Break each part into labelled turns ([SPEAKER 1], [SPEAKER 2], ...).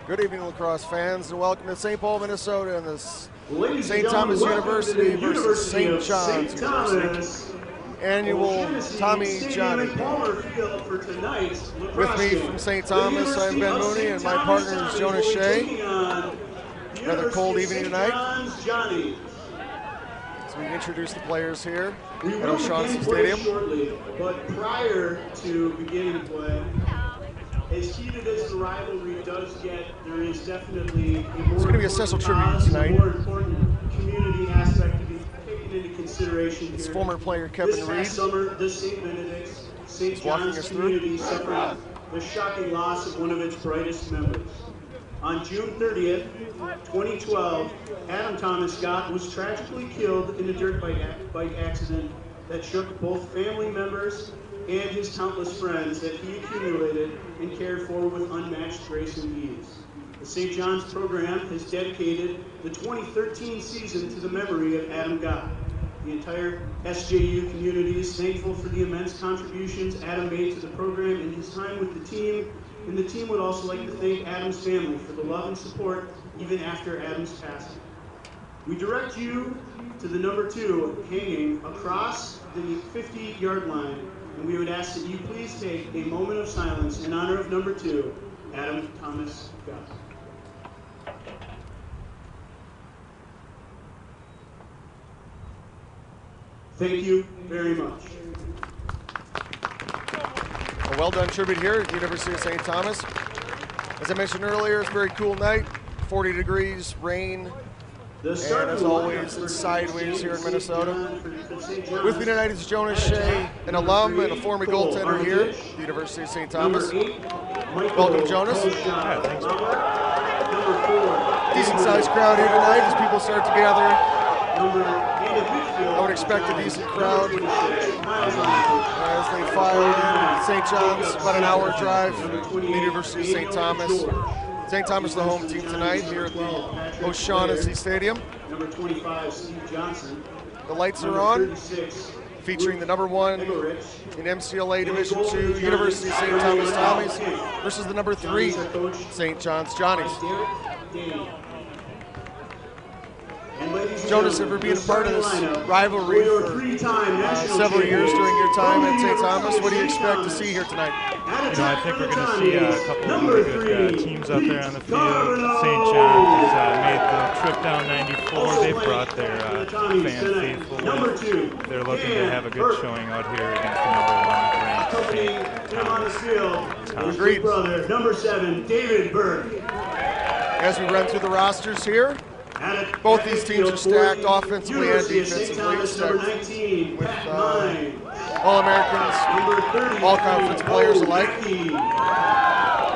[SPEAKER 1] Good evening, lacrosse fans, and welcome to St. Paul, Minnesota, and this
[SPEAKER 2] Ladies
[SPEAKER 1] St.
[SPEAKER 2] and
[SPEAKER 1] Thomas
[SPEAKER 2] gentlemen,
[SPEAKER 1] University
[SPEAKER 2] welcome to the
[SPEAKER 1] versus St.
[SPEAKER 2] University of
[SPEAKER 1] John's
[SPEAKER 2] St.
[SPEAKER 1] University
[SPEAKER 2] Thomas
[SPEAKER 1] annual
[SPEAKER 2] O'Shaughnessy
[SPEAKER 1] Tommy
[SPEAKER 2] Stadium
[SPEAKER 1] Johnny.
[SPEAKER 2] in Palmer Field for tonight's
[SPEAKER 1] With
[SPEAKER 2] lacrosse
[SPEAKER 1] me
[SPEAKER 2] game.
[SPEAKER 1] from St.
[SPEAKER 2] The
[SPEAKER 1] Thomas, I'm
[SPEAKER 2] University
[SPEAKER 1] Ben
[SPEAKER 2] of
[SPEAKER 1] Mooney,
[SPEAKER 2] St.
[SPEAKER 1] and my
[SPEAKER 2] Thomas
[SPEAKER 1] partner is
[SPEAKER 2] Tommies
[SPEAKER 1] Jonas
[SPEAKER 2] will be
[SPEAKER 1] Shea.
[SPEAKER 2] taking on the
[SPEAKER 1] Another cold
[SPEAKER 2] University
[SPEAKER 1] evening
[SPEAKER 2] of St.
[SPEAKER 1] tonight.
[SPEAKER 2] John's Johnnies.
[SPEAKER 1] So we introduce the players here
[SPEAKER 2] We
[SPEAKER 1] at
[SPEAKER 2] will
[SPEAKER 1] O'Shaughnessy
[SPEAKER 2] begin play
[SPEAKER 1] Stadium.
[SPEAKER 2] shortly, but prior to beginning play, as heated as the rivalry does get, there is definitely a more
[SPEAKER 1] It's going to be a special tribute
[SPEAKER 2] cause,
[SPEAKER 1] tonight.
[SPEAKER 2] a more important community aspect to be taken into consideration
[SPEAKER 1] It's
[SPEAKER 2] here.
[SPEAKER 1] former player Kevin
[SPEAKER 2] This
[SPEAKER 1] Reed.
[SPEAKER 2] past summer, the St. Benedict's, St.
[SPEAKER 1] walking
[SPEAKER 2] John's
[SPEAKER 1] us through.
[SPEAKER 2] community suffered the shocking loss of one of its brightest members. On June 30th, 2012, Adam Thomas Scott was tragically killed in a dirt bike accident that shook both family members and his countless friends that he accumulated and cared for with unmatched grace and ease. The St. John's program has dedicated the 2013 season to the memory of Adam Gott. The entire SJU community is thankful for the immense contributions Adam made to the program in his time with the team, and the team would also like to thank Adam's family for the love and support even after Adam's passing. We direct you to the number 2 hanging across the 50-yard line, and we would ask that you please take a moment of silence in honor of number 2, Adam Thomas Gott. Thank you very much.
[SPEAKER 1] A well done tribute here at the University of St. Thomas. As I mentioned earlier, it's a very cool night, 40 degrees, rain, and as always, it's sideways here in Minnesota. With me tonight is Jonas Shea, an alum and a former goaltender here at the University of St. Thomas. Welcome, Jonas.
[SPEAKER 3] Yeah, thanks.
[SPEAKER 1] Decent sized crowd here tonight as people start to gather. I would expect a decent crowd as they file in St. John's, about an hour drive from the University of St. Thomas. St. Thomas, the home team tonight here at the O'Shaughnessy Stadium.
[SPEAKER 2] Number 25, Steve Johnson.
[SPEAKER 1] The lights are on, featuring the number 1 in MCLA Division II, University of St. Thomas Tommies versus the number 3 St. John's Johnnies. Jonas, ever being a part of this rivalry for several years during your time at St. Thomas, what do you expect to see here tonight?
[SPEAKER 3] You know, I think we're going to see a couple of really good teams out there on the field. St. John's has made the trip down 94. They've brought their fan faithful with. They're looking to have a good showing out here against the number 1 ranked St. Thomas.
[SPEAKER 1] Agreed.
[SPEAKER 2] Number 7, David Burke.
[SPEAKER 1] As we run through the rosters here, both these teams are stacked offensively and defensively, stacked with All-Americans, all-conference players alike.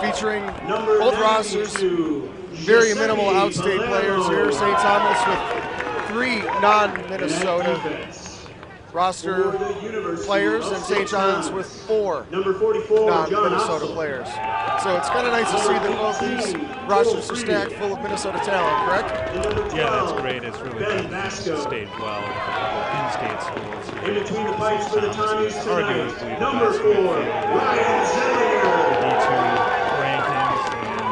[SPEAKER 1] Featuring both rosters, very minimal outstate players here. St. Thomas with 3 non-Minnesota roster players, and St. John's with 4 non-Minnesota players. So it's kind of nice to see that both these rosters are stacked full of Minnesota talent, correct?
[SPEAKER 3] Yeah, that's great. It's really stayed well with a couple of in-state schools.
[SPEAKER 2] In between the pipes for the Tommies tonight,
[SPEAKER 3] number 4,
[SPEAKER 2] Ryan Zillinger.
[SPEAKER 3] The D2 rankings, and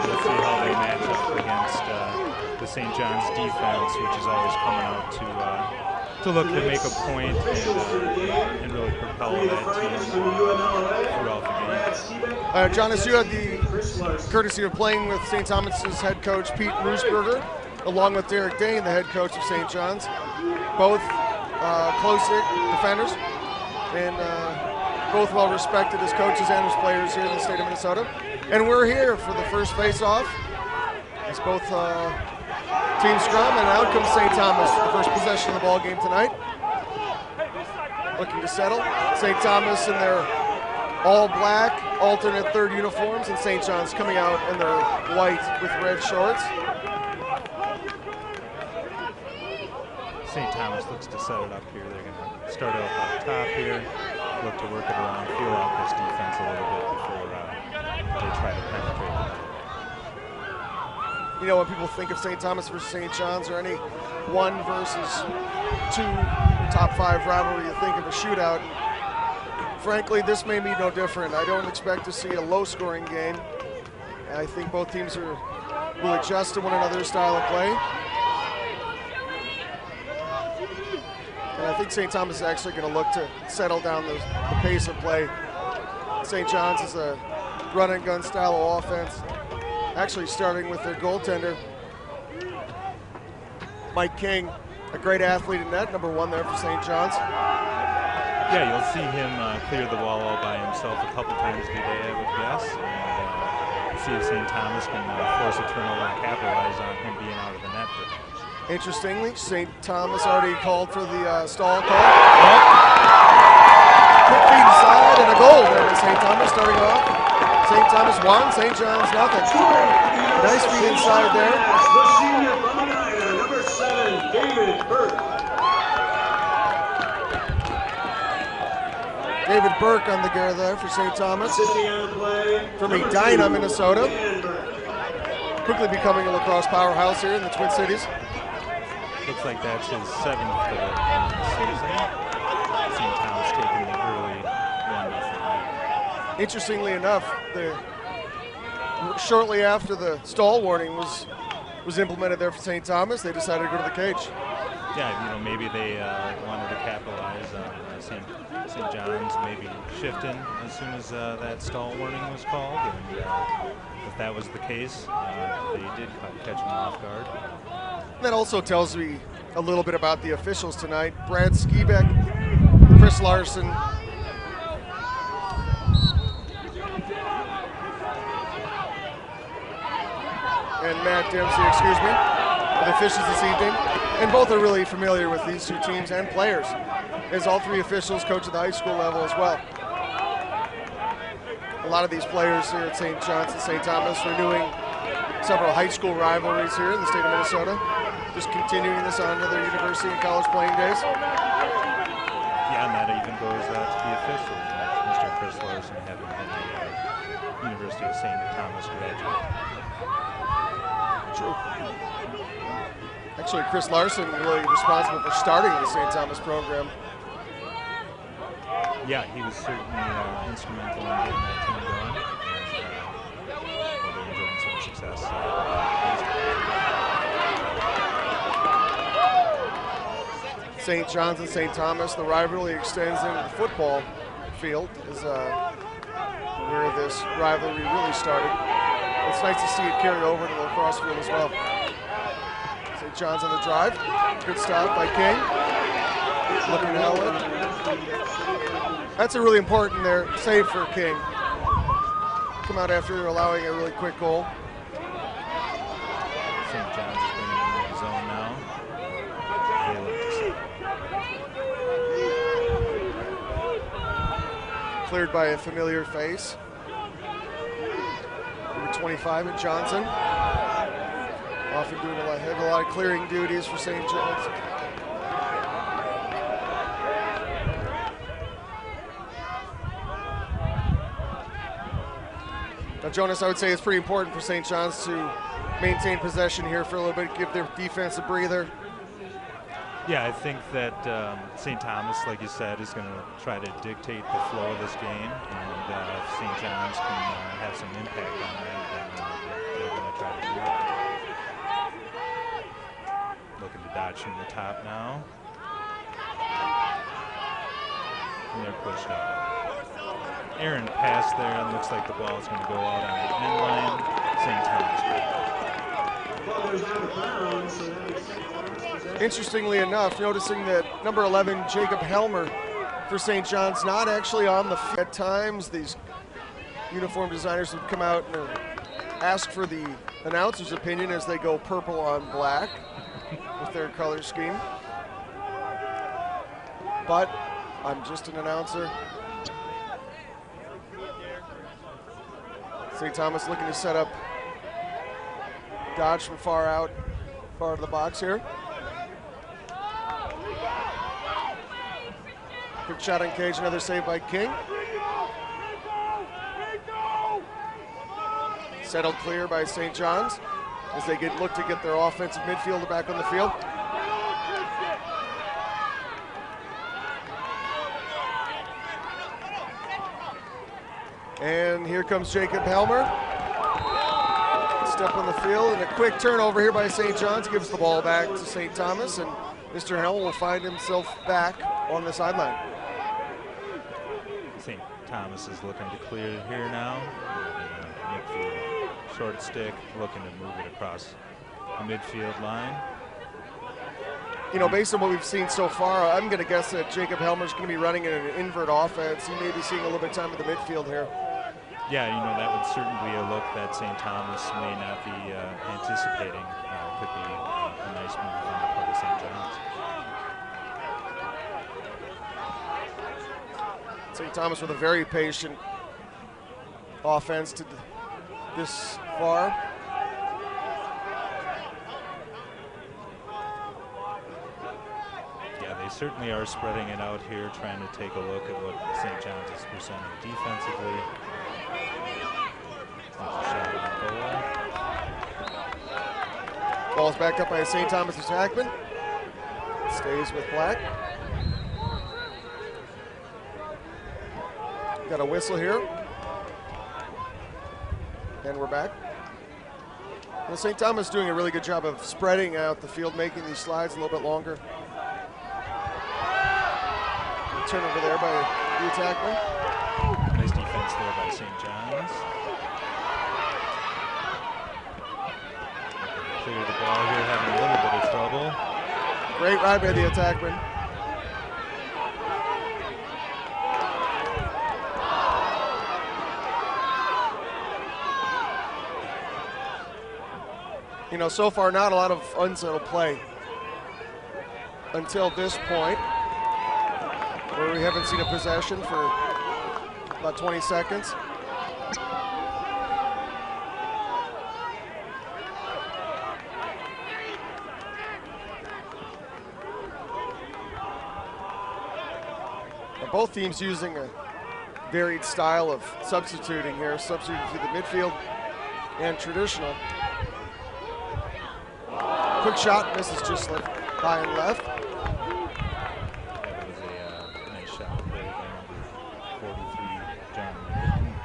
[SPEAKER 3] we'll see how they match up against the St. John's defense, which is always coming out to look to make a point and really propel that team throughout the game.
[SPEAKER 1] Jonas, you had the courtesy of playing with St. Thomas's head coach Pete Roosberger, along with Derek Dane, the head coach of St. John's, both close-hit defenders, and both well respected as coaches and as players here in the state of Minnesota. And we're here for the first face-off. It's both team scrum, and out comes St. Thomas for the first possession of the ball game tonight. Looking to settle. St. Thomas in their all-black alternate third uniforms, and St. John's coming out in their white with red shorts.
[SPEAKER 3] St. Thomas looks to set it up here. They're going to start it up top here, look to work it around, feel out this defense a little bit before they try to penetrate it.
[SPEAKER 1] You know, when people think of St. Thomas versus St. John's or any 1 versus 2 top 5 rivalry, you think of a shootout. Frankly, this may be no different. I don't expect to see a low-scoring game. I think both teams will adjust to one another's style of play. And I think St. Thomas is actually going to look to settle down the pace of play. St. John's is a run and gun style of offense, actually starting with their goaltender, Mike King, a great athlete in net, number 1 there for St. John's.
[SPEAKER 3] Yeah, you'll see him clear the wall all by himself a couple times a day, I would guess. And see if St. Thomas can force a turnover and capitalize on him being out of the net for that.
[SPEAKER 1] Interestingly, St. Thomas already called for the stall call.
[SPEAKER 3] Yep.
[SPEAKER 1] Quick feed inside and a goal there by St. Thomas starting off. St. Thomas 1, St. John's nothing. Nice feed inside there.
[SPEAKER 2] The senior from Medina, number 7, David Burke.
[SPEAKER 1] David Burke on the gear there for St. Thomas.
[SPEAKER 2] Assisting on the play,
[SPEAKER 1] From
[SPEAKER 2] number
[SPEAKER 1] Edina,
[SPEAKER 2] 2,
[SPEAKER 1] Minnesota.
[SPEAKER 2] Dan Burke.
[SPEAKER 1] Quickly becoming a lacrosse powerhouse here in the Twin Cities.
[SPEAKER 3] Looks like that's his 7th goal in the season. St. Thomas taking the early 1-0 lead.
[SPEAKER 1] Interestingly enough, shortly after the stall warning was implemented there for St. Thomas, they decided to go to the cage.
[SPEAKER 3] Yeah, maybe they wanted to capitalize on St. John's maybe shifting as soon as that stall warning was called. And if that was the case, they did catch him off guard.
[SPEAKER 1] That also tells me a little bit about the officials tonight. Brad Skibeck, Chris Larson, and Matt Dempsey, excuse me, are the officials this evening. And both are really familiar with these two teams and players, as all 3 officials coach at the high school level as well. A lot of these players here at St. John's and St. Thomas renewing several high school rivalries here in the state of Minnesota. Just continuing this on to their university and college playing days.
[SPEAKER 3] Yeah, and that even goes out to the officials. Mr. Chris Larson having been a University of St. Thomas graduate.
[SPEAKER 1] True. Actually, Chris Larson really responsible for starting the St. Thomas program.
[SPEAKER 3] Yeah, he was certainly instrumental in getting that team going. And they're enjoying some success.
[SPEAKER 1] St. John's and St. Thomas, the rivalry extends into the football field, is where this rivalry really started. It's nice to see it carry over to the lacrosse field as well. St. John's on the drive. Good stop by King. Looking outlet. That's a really important there save for King. Come out after allowing a really quick goal.
[SPEAKER 3] St. John's is bringing him into the zone now. They look to see.
[SPEAKER 1] Cleared by a familiar face. Number 25 at Johnson. Often doing a lot of clearing duties for St. John's. Now, Jonas, I would say it's pretty important for St. John's to maintain possession here for a little bit, give their defense a breather.
[SPEAKER 3] Yeah, I think that St. Thomas, like you said, is going to try to dictate the flow of this game, and if St. John's can have some impact on that, then they're going to try to do it. Looking to dodge from the top now. And they're pushed up. Aaron passed there, and looks like the ball is going to go out on the end line. St. Thomas.
[SPEAKER 1] Interestingly enough, noticing that number 11, Jacob Helmer for St. John's, not actually on the field. At times, these uniform designers would come out and ask for the announcer's opinion as they go purple on black with their color scheme. But I'm just an announcer. St. Thomas looking to set up dodge from far out, far to the box here. Quick shot on cage, another save by King. Settled clear by St. John's as they look to get their offensive midfielder back on the field. And here comes Jacob Helmer. step on the field, and a quick turnover here by St. John's gives the ball back to St. Thomas, and Mr. Hell will find himself back on the sideline.
[SPEAKER 3] St. Thomas is looking to clear it here now. Midfield short stick, looking to move it across the midfield line.
[SPEAKER 1] You know, based on what we've seen so far, I'm going to guess that Jacob Helmer's going to be running in an invert offense. He may be seeing a little bit of time in the midfield here. Yeah,
[SPEAKER 3] you know, that would certainly be a look that St. Thomas may not be anticipating. Could be a nice move on the part of St. John's.
[SPEAKER 1] St. Thomas with a very patient offense to this far.
[SPEAKER 3] Yeah, they certainly are spreading it out here, trying to take a look at what St. John's is presenting defensively.
[SPEAKER 1] Ball's backed up by a St. Thomas attackman. Stays with Black. Got a whistle here. And we're back. Well, St. Thomas doing a really good job of spreading out the field, making these slides a little bit longer. Turnover there by the attackman.
[SPEAKER 3] Nice defense there by St. John's. Clear the ball here, having a little bit of trouble.
[SPEAKER 1] Great ride by the attackman. You know, so far not a lot of unsettled play until this point, where we haven't seen a possession for about 20 seconds. Both teams using a varied style of substituting here, substituting through the midfield and traditional. Quick shot, misses just high and left.
[SPEAKER 3] That was a nice shot there, number 43, Johnnies.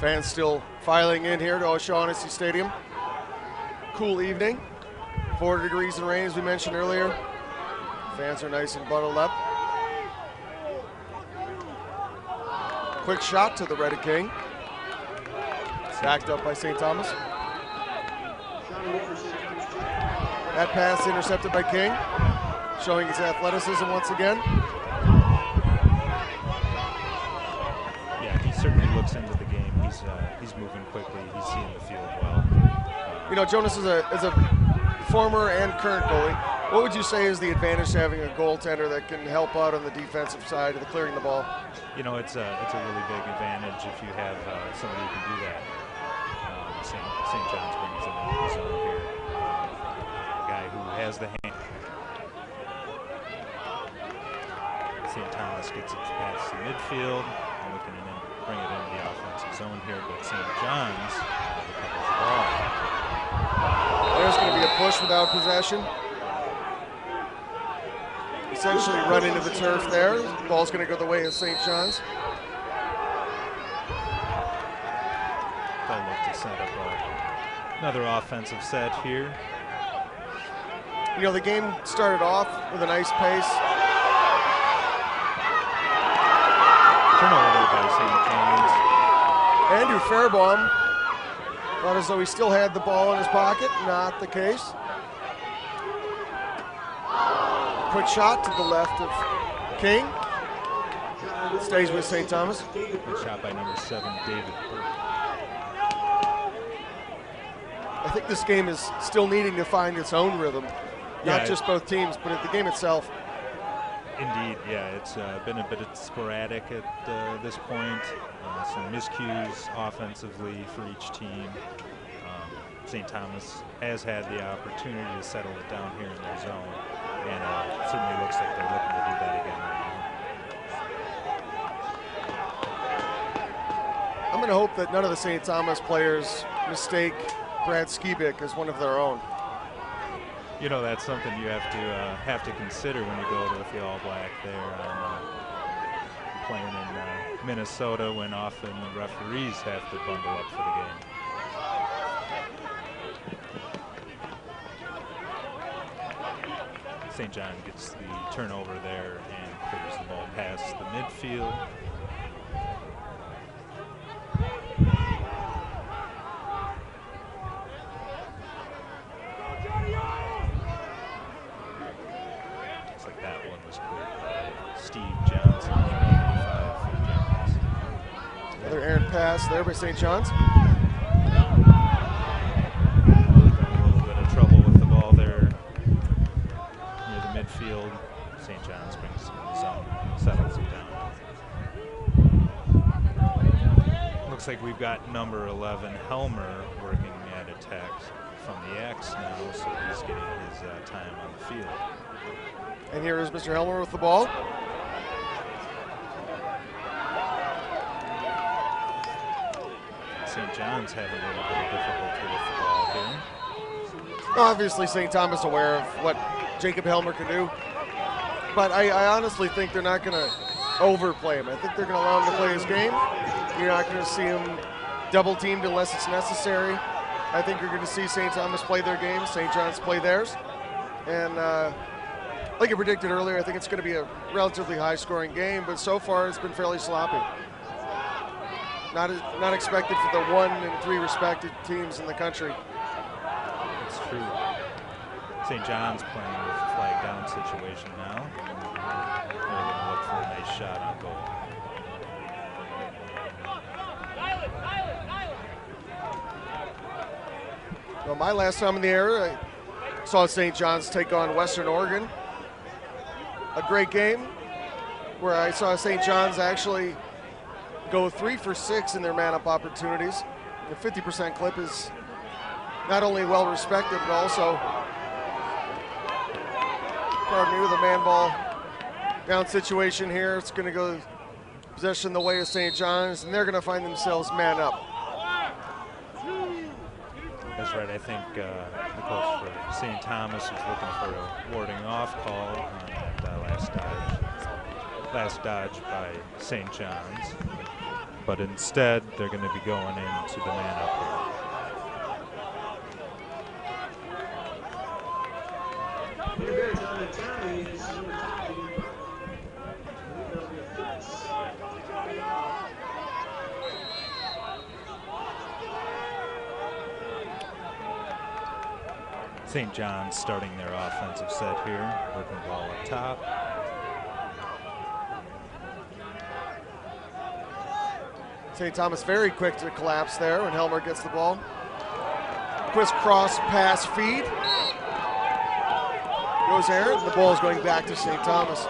[SPEAKER 1] Fans still filing in here to O'Shaughnessy Stadium. Cool evening, 4 degrees and rain as we mentioned earlier. Fans are nice and bundled up. Quick shot to the Red King. Backed up by St. Thomas. That pass intercepted by King, showing his athleticism once again.
[SPEAKER 3] Yeah, he certainly looks into the game. He's moving quickly. He's seeing the field well.
[SPEAKER 1] You know, Jonas is a former and current goalie. What would you say is the advantage to having a goaltender that can help out on the defensive side of the clearing the ball?
[SPEAKER 3] You know, it's a really big advantage if you have somebody who can do that. St. John's brings it into the zone here. A guy who has the hand. St. Thomas gets it past the midfield and looking to bring it into the offensive zone here, but St. John's recovers the ball.
[SPEAKER 1] There's going to be a push without possession. Essentially run into the turf there. The ball's going to go the way of St. John's.
[SPEAKER 3] They'll look to set up another offensive set here.
[SPEAKER 1] You know, the game started off with a nice pace.
[SPEAKER 3] Turnover by St. John's.
[SPEAKER 1] Andrew Fairbaum thought as though he still had the ball in his pocket. Not the case. Quick shot to the left of King. Stays with St. Thomas.
[SPEAKER 3] Good shot by number 7, David Burke.
[SPEAKER 1] I think this game is still needing to find its own rhythm. Not just both teams, but at the game itself.
[SPEAKER 3] Indeed, yeah, it's been a bit sporadic at this point. Some miscues offensively for each team. St. Thomas has had the opportunity to settle it down here in their zone, and it certainly looks like they're looking to do that again right now.
[SPEAKER 1] I'm going to hope that none of the St. Thomas players mistake Brad Skibik as one of their own.
[SPEAKER 3] You know, that's something you have to consider when you go to the All Black there. Playing in Minnesota, when often the referees have to bundle up for the game. St. John gets the turnover there and clears the ball past the midfield. Looks like that one was cleared by Steve Johnson.
[SPEAKER 1] Another errant pass there by St. John's.
[SPEAKER 3] Midfield, St. John's brings him in the zone, settles him down. Looks like we've got number 11, Helmer, working at attacks from the X now, so he's getting his time on the field.
[SPEAKER 1] And here is Mr. Helmer with the ball.
[SPEAKER 3] St. John's having a little bit of difficulty with the ball here.
[SPEAKER 1] Obviously, St. Thomas aware of what Jacob Helmer can do, but I honestly think they're not going to overplay him. I think they're going to allow him to play his game. You're not going to see him double teamed unless it's necessary. I think you're going to see St. Thomas play their game, St. John's play theirs. And like I predicted earlier, I think it's going to be a relatively high-scoring game, but so far it's been fairly sloppy. Not expected for the 1 and 3 respected teams in the country.
[SPEAKER 3] That's true. St. John's playing with a flag down situation now. They're going to look for a nice shot on goal.
[SPEAKER 1] Well, my last time in the area, I saw St. John's take on Western Oregon. A great game where I saw St. John's actually go 3 for 6 in their man-up opportunities. The 50% clip is not only well respected, but also, pardon me, with a man ball down situation here, it's going to go possession the way of St. John's, and they're going to find themselves man up.
[SPEAKER 3] That's right. I think the coach for St. Thomas was looking for a warding off call on that last dodge by St. John's, but instead they're going to be going into the man up here.
[SPEAKER 2] Interference on the Tommies, number 2.
[SPEAKER 3] St. John's starting their offensive set here, working the ball up top.
[SPEAKER 1] St. Thomas very quick to collapse there when Helmer gets the ball. Quick cross pass feed. Goes there, and the ball is going back to St. Thomas.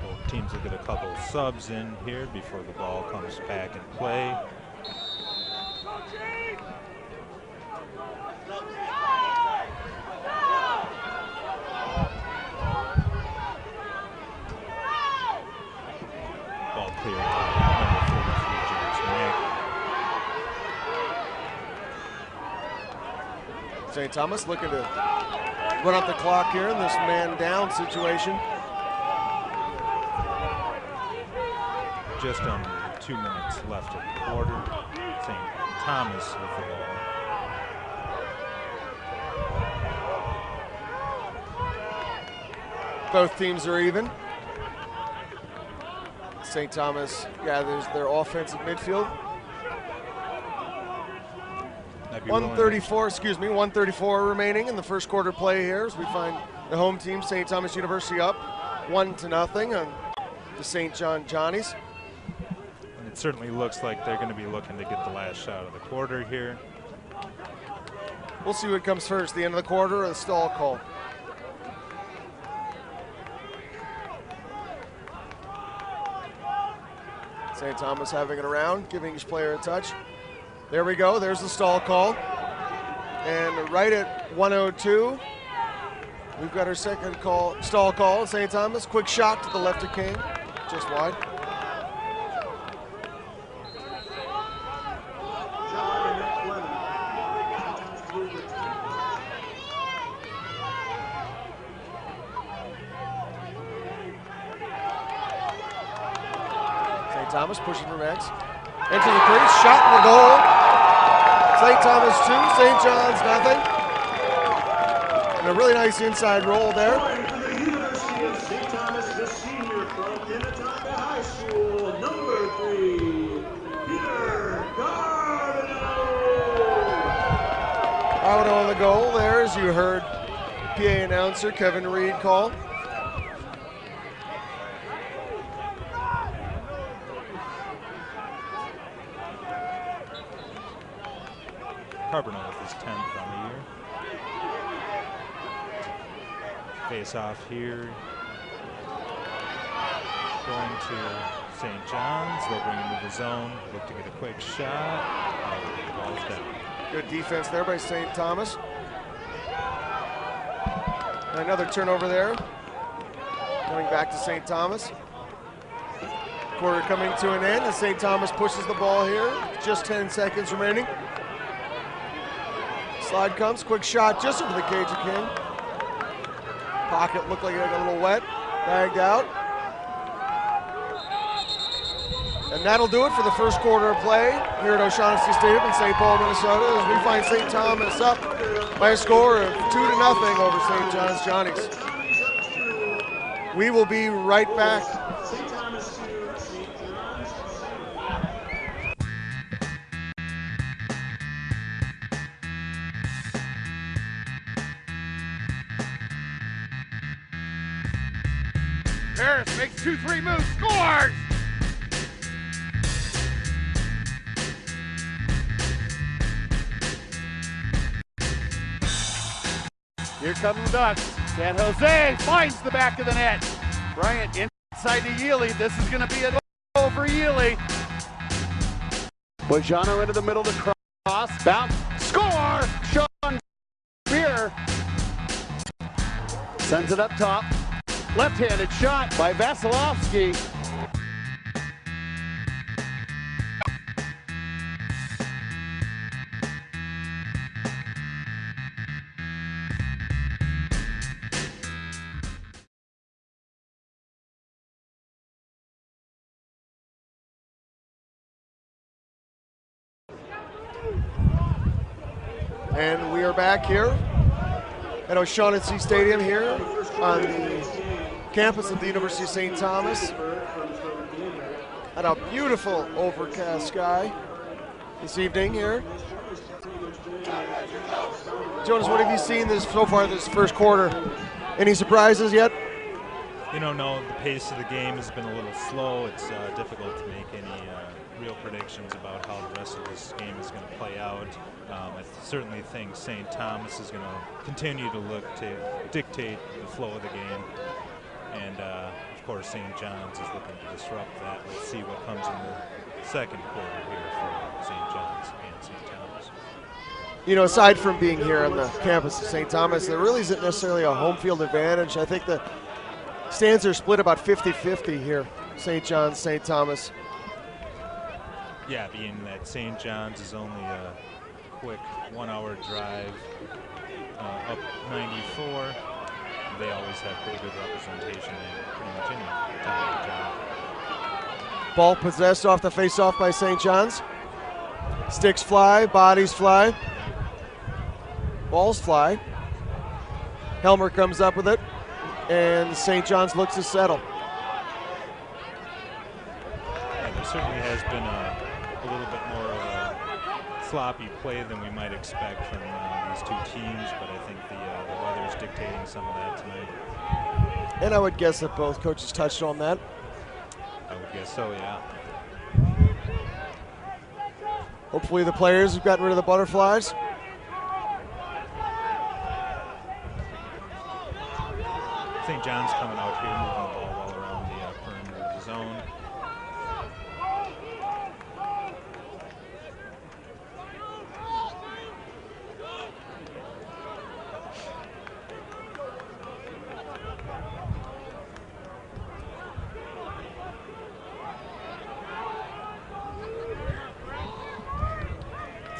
[SPEAKER 3] Both teams will get a couple subs in here before the ball comes back in play. Ball cleared by number 43, James Nagy.
[SPEAKER 1] St. Thomas looking to run up the clock here in this man down situation.
[SPEAKER 3] Just under 2 minutes left of the quarter. St. Thomas with the ball.
[SPEAKER 1] Both teams are even. St. Thomas gathers their offensive midfield. 134 remaining in the first quarter play here as we find the home team, St. Thomas University, up 1-0 on the St. John Johnnies.
[SPEAKER 3] And it certainly looks like they're going to be looking to get the last shot of the quarter here.
[SPEAKER 1] We'll see what comes first, the end of the quarter or the stall call. St. Thomas having it around, giving each player a touch. There we go, there's the stall call. And right at 1:02, we've got our second stall call. St. Thomas, quick shot to the left of Kane, just wide. St. Thomas pushing from X. Into the crease, shot in the goal. St. Thomas 2, St. John's nothing. a really nice inside roll there.
[SPEAKER 2] For the University of St. Thomas, the senior from Minnetonka High School, number 3, Peter
[SPEAKER 1] Out on the goal there, as you heard PA announcer Kevin Reed call.
[SPEAKER 3] Carbonell with his 10th on the year. Face off here. Going to St. John's. They'll bring him to the zone. Look to get a quick shot. The ball's down.
[SPEAKER 1] Good defense there by St. Thomas. Another turnover there. Coming back to St. Thomas. Quarter coming to an end, and St. Thomas pushes the ball here. Just 10 seconds remaining. Slide comes, quick shot just over the cage of King. Pocket looked like it got a little wet, bagged out. And that'll do it for the first quarter of play here at O'Shaughnessy Stadium in St. Paul, Minnesota, as we find St. Thomas up by a score of 2-0 over St. John's Johnnies. We will be right back.
[SPEAKER 4] Harris makes 2-3 moves, scores! Here come the Ducks. San Jose finds the back of the net. Bryant inside to Yealy. This is going to be a goal for Yealy. Bojano into the middle to cross. Bounce. Score! Sean Beer sends it up top. Left-handed shot by Vasilevsky.
[SPEAKER 1] And we are back here at O'Shaughnessy Stadium here on the campus of the University of St. Thomas. And a beautiful overcast sky this evening here. Jonas, what have you seen so far this first quarter? Any surprises yet?
[SPEAKER 3] You know, no, the pace of the game has been a little slow. It's difficult to make any real predictions about how the rest of this game is going to play out. I certainly think St. Thomas is going to continue to look to dictate the flow of the game. And, of course, St. John's is looking to disrupt that. We'll see what comes in the second quarter here for St. John's and St. Thomas.
[SPEAKER 1] You know, aside from being here on the campus of St. Thomas, there really isn't necessarily a home field advantage. I think the stands are split about 50-50 here, St. John's, St. Thomas.
[SPEAKER 3] Yeah, being that St. John's is only a quick 1-hour drive up 94, they always have pretty good representation in pretty much any time of the job.
[SPEAKER 1] Ball possessed off the face-off by St. John's. Sticks fly, bodies fly, balls fly. Helmer comes up with it, and St. John's looks to settle.
[SPEAKER 3] Yeah, there certainly has been a little bit more of a sloppy play than we might expect from these two teams, but I think the weather's dictating some of that tonight.
[SPEAKER 1] And I would guess that both coaches touched on that.
[SPEAKER 3] I would guess so, yeah.
[SPEAKER 1] Hopefully the players have gotten rid of the butterflies.
[SPEAKER 3] St. John's coming out here, moving the ball well around the perimeter of the zone.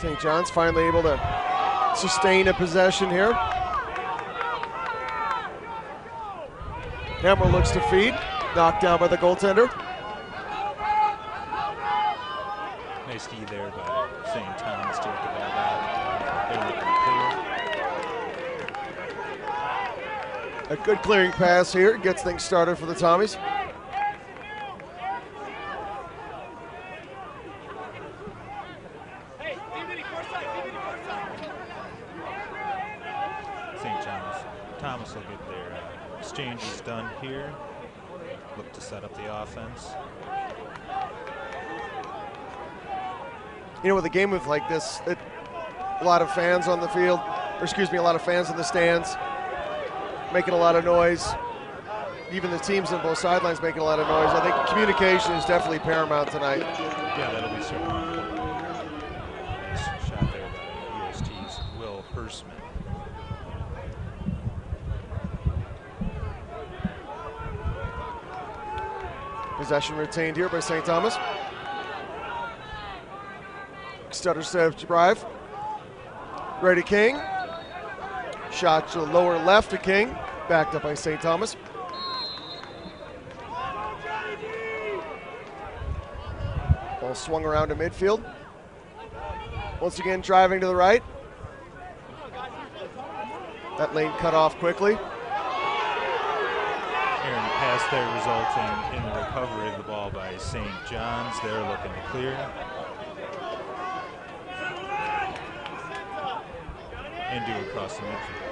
[SPEAKER 1] St. John's finally able to sustain a possession here. Hammer looks to feed, knocked down by the goaltender.
[SPEAKER 3] Nice D there by St. Thomas to get the ball back. They're looking clear.
[SPEAKER 1] A good clearing pass here gets things started for the Tommies.
[SPEAKER 3] St. John's. Thomas will get their exchanges done here. Look to set up the offense.
[SPEAKER 1] You know, with a game of like this, a lot of fans on the field, or excuse me, a lot of fans in the stands, making a lot of noise. Even the teams on both sidelines making a lot of noise. I think communication is definitely paramount tonight.
[SPEAKER 3] Yeah, that'll be certainly important. Nice shot there by UST's Will Hersman.
[SPEAKER 1] Possession retained here by St. Thomas. Stutter step drive. Ready King. Shot to the lower left to King. Backed up by St. Thomas. Ball swung around to midfield. Once again driving to the right. That lane cut off quickly.
[SPEAKER 3] Aaron pass there resulting in the recovery of the ball by St. John's. They're looking to clear. And do across the midfield.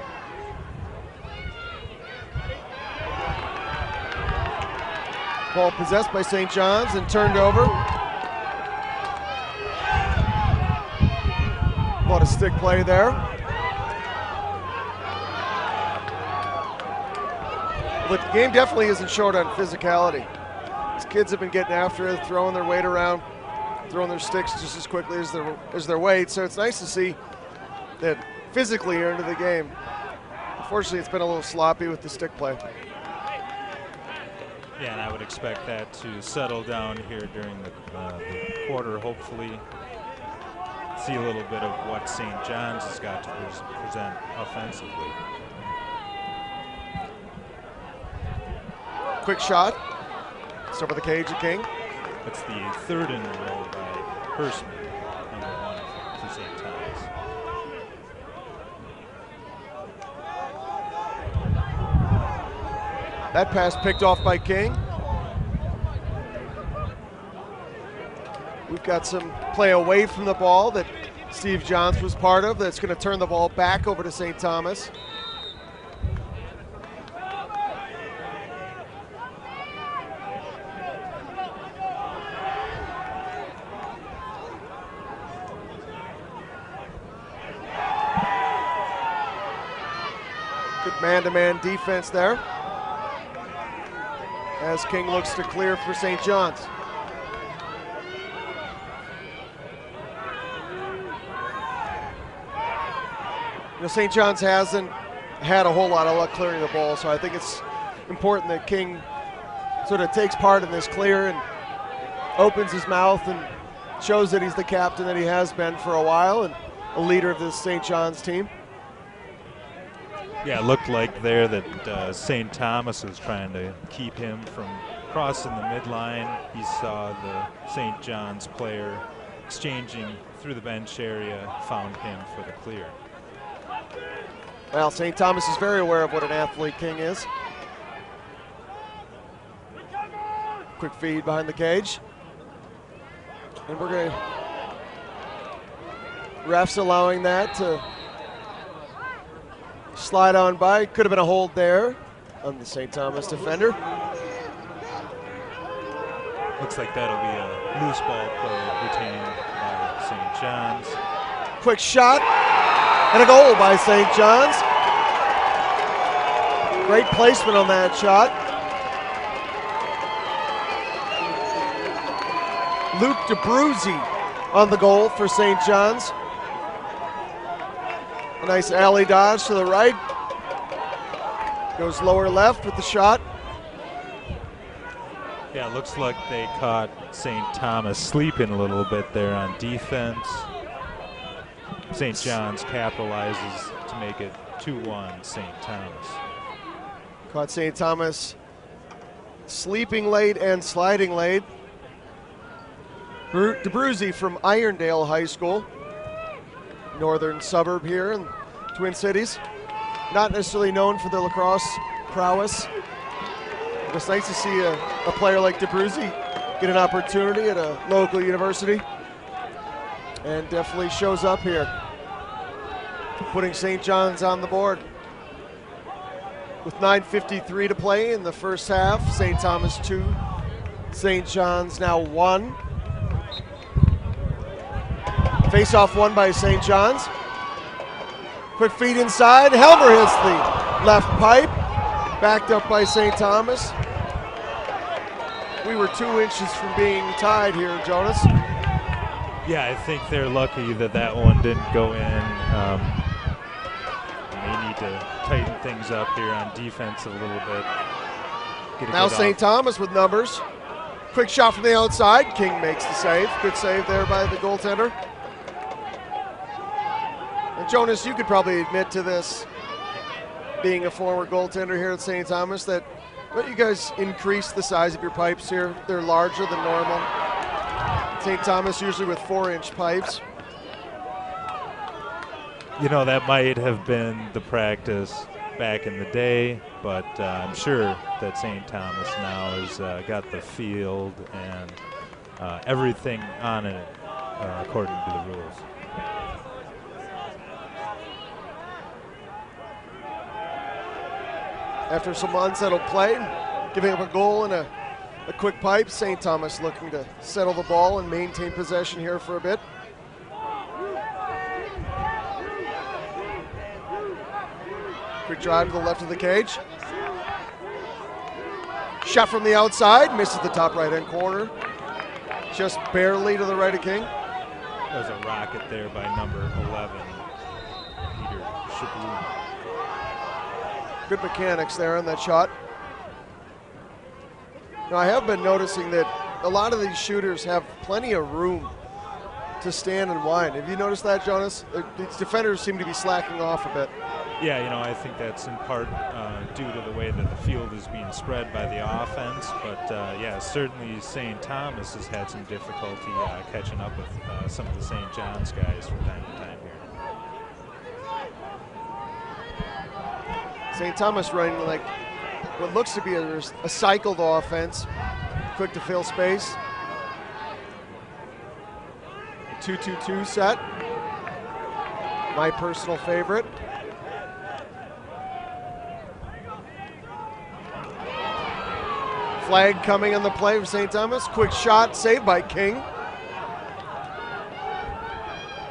[SPEAKER 1] Ball possessed by St. John's and turned over. What a stick play there. But the game definitely isn't short on physicality. These kids have been getting after it, throwing their weight around, throwing their sticks just as quickly as their weight. So it's nice to see that physically are into the game. Unfortunately, it's been a little sloppy with the stick play.
[SPEAKER 3] Yeah, and I would expect that to settle down here during the quarter, hopefully. See a little bit of what St. John's has got to present offensively.
[SPEAKER 1] Quick shot. It's over the cage of King.
[SPEAKER 3] That's the third in a row by Hersman, number 1 for St. Thomas.
[SPEAKER 1] That pass picked off by King. We've got some play away from the ball that Steve Johns was part of that's going to turn the ball back over to St. Thomas. Good man-to-man defense there as King looks to clear for St. John's. You know, St. John's hasn't had a whole lot of luck clearing the ball, so I think it's important that King sort of takes part in this clear and opens his mouth and shows that he's the captain that he has been for a while and a leader of this St. John's team.
[SPEAKER 3] Yeah, it looked like there that St. Thomas was trying to keep him from crossing the midline. He saw the St. John's player exchanging through the bench area, found him for the clear.
[SPEAKER 1] Well, St. Thomas is very aware of what an athlete King is. Quick feed behind the cage. And we're going to, refs allowing that to slide on by. Could have been a hold there on the St. Thomas defender.
[SPEAKER 3] Looks like that'll be a loose ball play retained by St. John's.
[SPEAKER 1] Quick shot and a goal by St. John's. Great placement on that shot. Luke DeBruzzi on the goal for St. John's. A nice alley dodge to the right. Goes lower left with the shot.
[SPEAKER 3] Yeah, looks like they caught St. Thomas sleeping a little bit there on defense. St. John's capitalizes to make it 2-1 St. Thomas.
[SPEAKER 1] Caught St. Thomas sleeping late and sliding late. DeBruzzi from Irondale High School, northern suburb here in Twin Cities. Not necessarily known for the lacrosse prowess. It's nice to see a player like DeBruzzi get an opportunity at a local university, and definitely shows up here, putting St. John's on the board. With 9:53 to play in the first half, St. Thomas 2, St. John's now 1. Face-off won by St. John's. Quick feed inside. Helmer hits the left pipe. Backed up by St. Thomas. We were 2 inches from being tied here, Jonas.
[SPEAKER 3] Yeah, I think they're lucky that that one didn't go in. They need to tighten things up here on defense a little bit.
[SPEAKER 1] Now St. Thomas with numbers. Quick shot from the outside. King makes the save. Good save there by the goaltender. And Jonas, you could probably admit to this, being a former goaltender here at St. Thomas, that you guys increase the size of your pipes here. They're larger than normal. St. Thomas usually with 4-inch pipes.
[SPEAKER 3] You know, that might have been the practice back in the day, but I'm sure that St. Thomas now has got the field and everything on it according to the rules.
[SPEAKER 1] After some unsettled play, giving up a goal and a quick pipe, St. Thomas looking to settle the ball and maintain possession here for a bit. Quick drive to the left of the cage. Shot from the outside, misses the top right-hand corner. Just barely to the right of King.
[SPEAKER 3] There's a rocket there by number 11, Peter Shaboon.
[SPEAKER 1] Good mechanics there on that shot. Now, I have been noticing that a lot of these shooters have plenty of room to stand and wind. Have you noticed that, Jonas? These defenders seem to be slacking off a bit.
[SPEAKER 3] Yeah, you know, I think that's in part due to the way that the field is being spread by the offense. But, yeah, certainly St. Thomas has had some difficulty catching up with some of the St. John's guys from time to time here.
[SPEAKER 1] St. Thomas running like what looks to be a cycled offense. Quick to fill space. 2-2-2 set. My personal favorite. Flag coming on the play for St. Thomas. Quick shot, saved by King.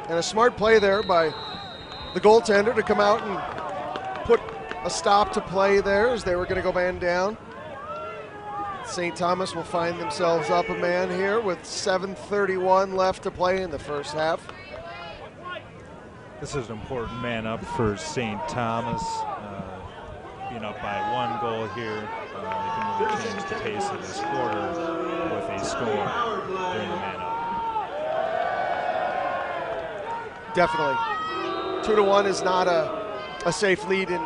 [SPEAKER 1] And a smart play there by the goaltender to come out and put a stop to play there as they were going to go man down. St. Thomas will find themselves up a man here with 7:31 left to play in the first half.
[SPEAKER 3] This is an important man up for St. Thomas. Being up by 1 goal here, they can really change the pace of this quarter with a score during the man up.
[SPEAKER 1] Definitely. 2-1 is not a safe lead in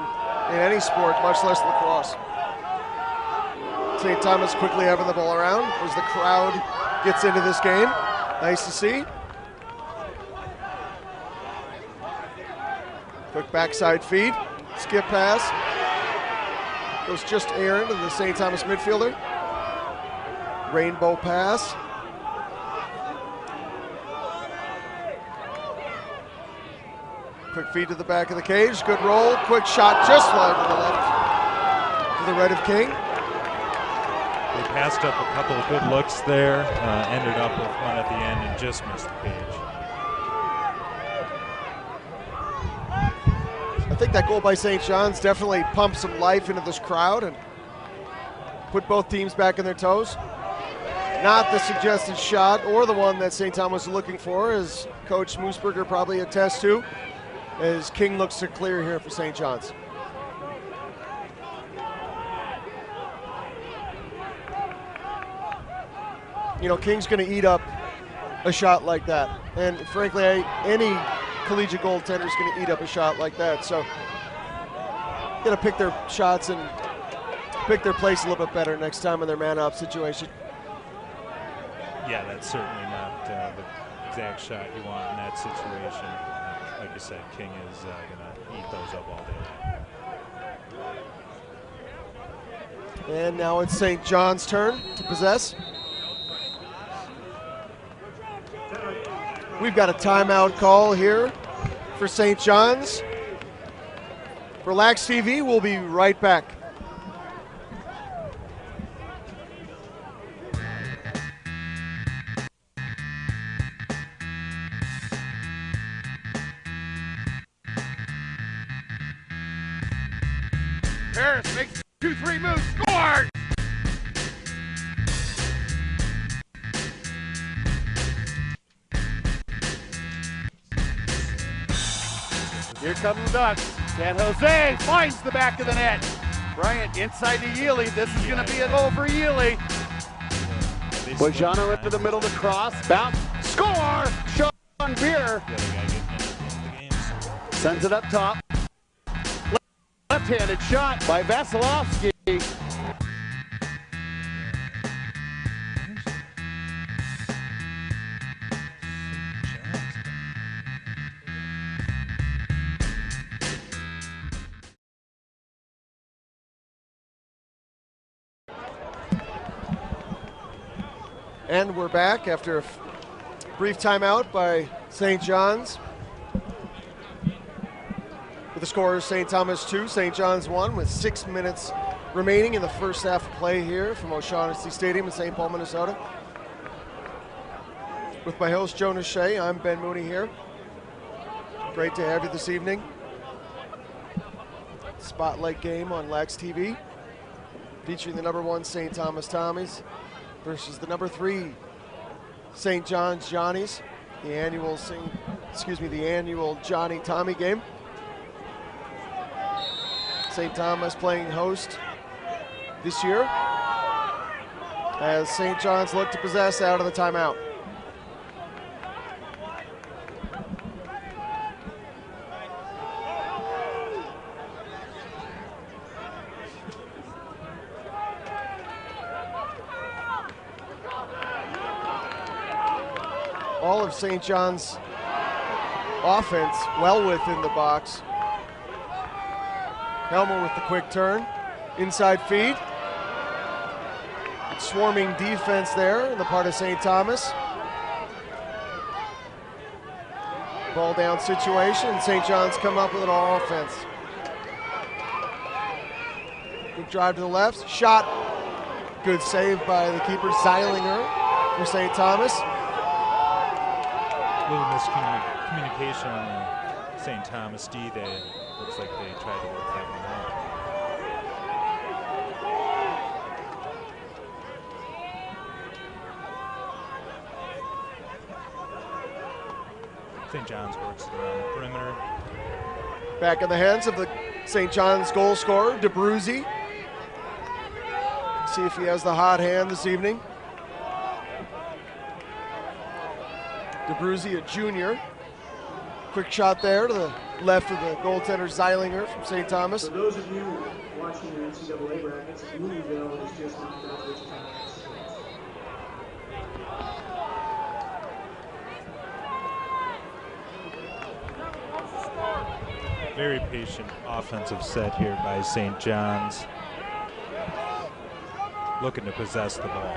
[SPEAKER 1] any sport, much less lacrosse. St. Thomas quickly having the ball around as the crowd gets into this game. Nice to see. Quick backside feed, skip pass. Goes just errant to the St. Thomas midfielder. Rainbow pass. Quick feed to the back of the cage, good roll, quick shot just wide to the left, to the right of King.
[SPEAKER 3] They passed up a couple of good looks there, ended up with one at the end and just missed the cage.
[SPEAKER 1] I think that goal by St. John's definitely pumped some life into this crowd and put both teams back on their toes. Not the suggested shot or the one that St. Thomas was looking for, as Coach Moosberger probably attests to, as King looks to clear here for St. John's. You know, King's going to eat up a shot like that. And frankly, any collegiate goaltender is going to eat up a shot like that. So, got to pick their shots and pick their place a little bit better next time in their man-up situation.
[SPEAKER 3] Yeah, that's certainly not the exact shot you want in that situation. Like you said, King is going to eat those up all day long.
[SPEAKER 1] And now it's St. John's turn to possess. We've got a timeout call here for St. John's. For LaxTV, we'll be right back.
[SPEAKER 4] Harris makes 2-3 moves, scores! Here come the Ducks. San Jose finds the back of the net. Bryant inside to Yealy. This is going to be a goal for Yealy. Bojano into the middle to cross. Bounce. Score! Sean Beer. Sends it up top. Left-handed shot by Vasilevsky.
[SPEAKER 1] And we're back after a brief timeout by St. John's. With the score, St. Thomas 2, St. John's 1, with 6 minutes remaining in the first half of play here from O'Shaughnessy Stadium in St. Paul, Minnesota. With my host, Jonas Shea, I'm Ben Mooney here. Great to have you this evening. Spotlight game on LaxTV, featuring the #1 St. Thomas Tommies versus the #3 St. John's Johnnies, the annual Johnny Tommy game. St. Thomas playing host this year as St. John's look to possess out of the timeout. All of St. John's offense well within the box. Helmer with the quick turn, inside feed. Swarming defense there on the part of St. Thomas. Ball down situation, St. John's come up with an all offense. Good drive to the left, shot. Good save by the keeper, Zeilinger, for St. Thomas.
[SPEAKER 3] A little miscommunication on the St. Thomas D. They looks like they tried to work that one out. St. John's works around the perimeter.
[SPEAKER 1] Back in the hands of the St. John's goal scorer, DeBruzzi. See if he has the hot hand this evening. DeBruzzi, a junior. Quick shot there to the left of the goaltender Zeilinger from St. Thomas.
[SPEAKER 2] For those of you watching your NCAA brackets, Louisville is just knocked out Wichita.
[SPEAKER 3] Very patient offensive set here by St. John's. Looking to possess the ball.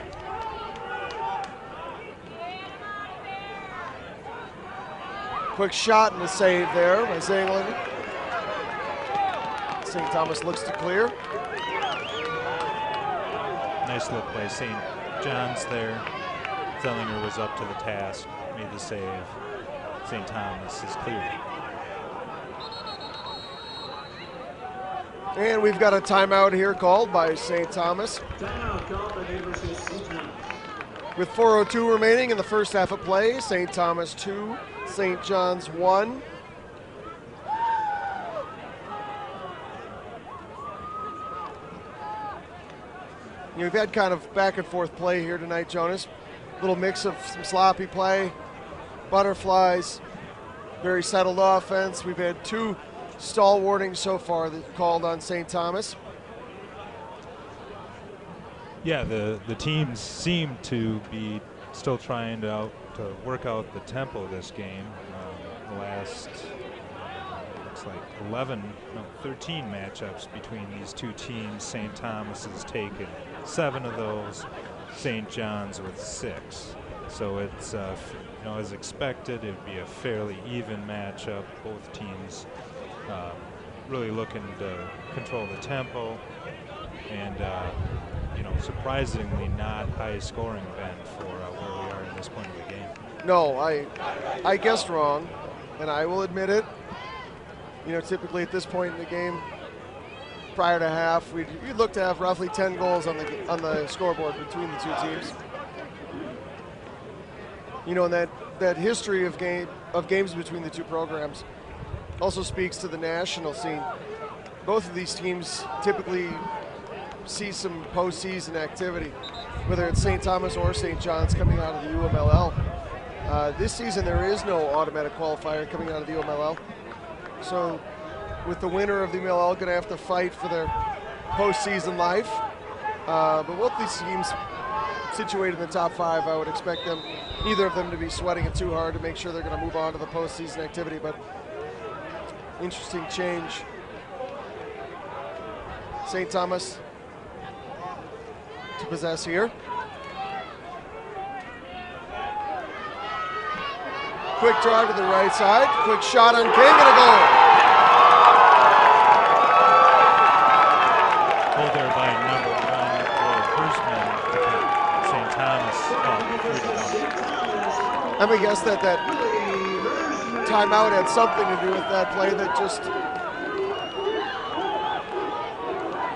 [SPEAKER 1] Quick shot and a save there by Zeilinger. St. Thomas looks to clear.
[SPEAKER 3] Nice look by St. John's there. Zeilinger was up to the task, made the save. St. Thomas is clear.
[SPEAKER 1] And we've got a timeout here called by St. Thomas.
[SPEAKER 2] Timeout called by the University of St. Thomas.
[SPEAKER 1] With 4:02 remaining in the first half of play, St. Thomas 2, St. John's 1. We've had kind of back and forth play here tonight, Jonas. Little mix of some sloppy play, butterflies, very settled offense. We've had 2 stall warnings so far that called on St. Thomas.
[SPEAKER 3] Yeah, the teams seem to be still trying to work out the tempo of this game. The last looks like 13 matchups between these two teams. St. Thomas has taken 7 of those, St. John's with 6. So it's, as expected, it would be a fairly even matchup. Both teams really looking to control the tempo, and surprisingly not high scoring, Ben, for where we are in this point of the game.
[SPEAKER 1] No, I guessed wrong, and I will admit it. Typically at this point in the game, prior to half, we'd look to have roughly 10 goals on the scoreboard between the two teams. And that history of games between the two programs also speaks to the national scene. Both of these teams typically see some postseason activity, whether it's St. Thomas or St. John's coming out of the UMLL. This season there is no automatic qualifier coming out of the UMLL. So with the winner of the UMLL going to have to fight for their postseason life. But both these teams situated in the top 5, I would expect either of them to be sweating it too hard to make sure they're going to move on to the postseason activity. But interesting change. St. Thomas to possess here. Quick drive to the right side. Quick shot on King and a goal.
[SPEAKER 3] Goal there by number 1, St. Thomas.
[SPEAKER 1] I'm going to guess that timeout had something to do with that play that just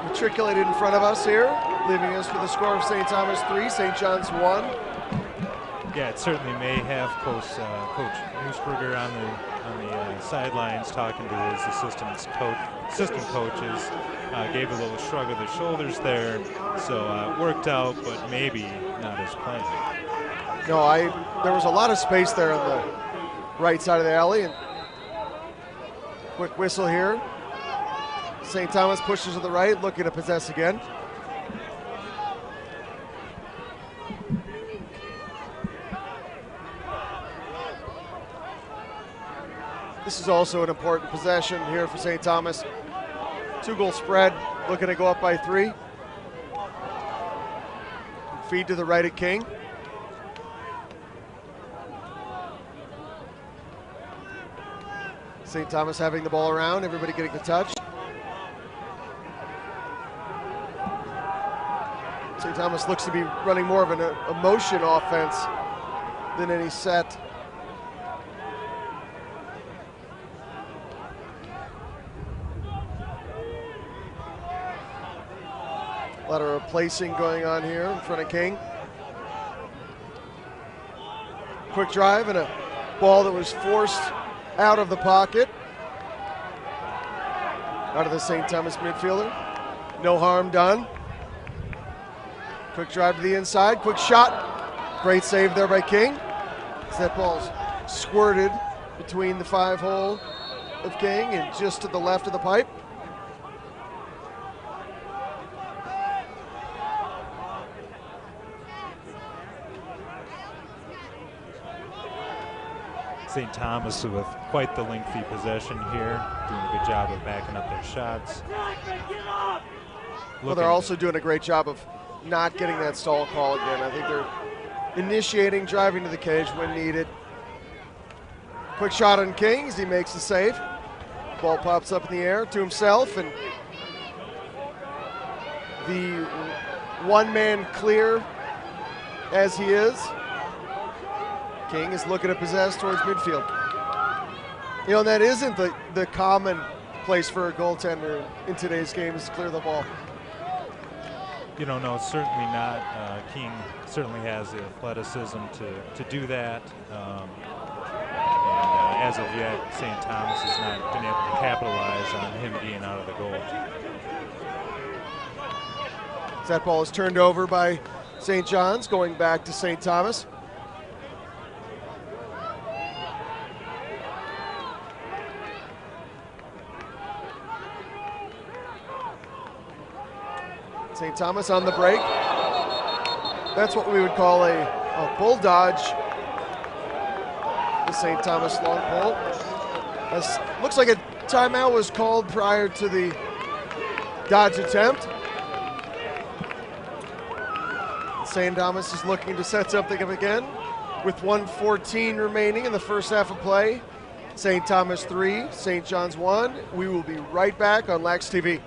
[SPEAKER 1] matriculated in front of us here, leaving us with a score of St. Thomas 3, St. John's 1.
[SPEAKER 3] Yeah, it certainly may have. Coach Newsberger on the sidelines talking to his assistant coaches, gave a little shrug of the shoulders there. So it worked out, but maybe not as planned.
[SPEAKER 1] No, there was a lot of space there on the right side of the alley, and quick whistle here. St. Thomas pushes to the right, looking to possess again. This is also an important possession here for St. Thomas. 2-goal spread, looking to go up by 3. Feed to the right at King. St. Thomas having the ball around, everybody getting the touch. St. Thomas looks to be running more of an emotion offense than any set. A lot of replacing going on here in front of King. Quick drive and a ball that was forced out of the pocket. Out of the St. Thomas midfielder. No harm done. Quick drive to the inside, quick shot. Great save there by King. As that ball's squirted between the 5-hole of King and just to the left of the pipe.
[SPEAKER 3] St. Thomas with quite the lengthy possession here, doing a good job of backing up their shots.
[SPEAKER 1] Well, they're also doing a great job of not getting that stall call again. I think they're initiating, driving to the cage when needed. Quick shot on King as he makes the save. Ball pops up in the air to himself, and the one-man clear as he is. King is looking to possess towards midfield. And that isn't the common place for a goaltender in today's game, is to clear the ball.
[SPEAKER 3] No, certainly not. King certainly has the athleticism to do that. And as of yet, St. Thomas has not been able to capitalize on him being out of the goal.
[SPEAKER 1] That ball is turned over by St. John's, going back to St. Thomas. St. Thomas on the break. That's what we would call a bull dodge. The St. Thomas long pole. Looks like Timeout was called prior to the dodge attempt. St. Thomas is looking to set something up again with 1:14 remaining in the first half of play. St. Thomas 3, St. John's 1. We will be right back on LaxTV.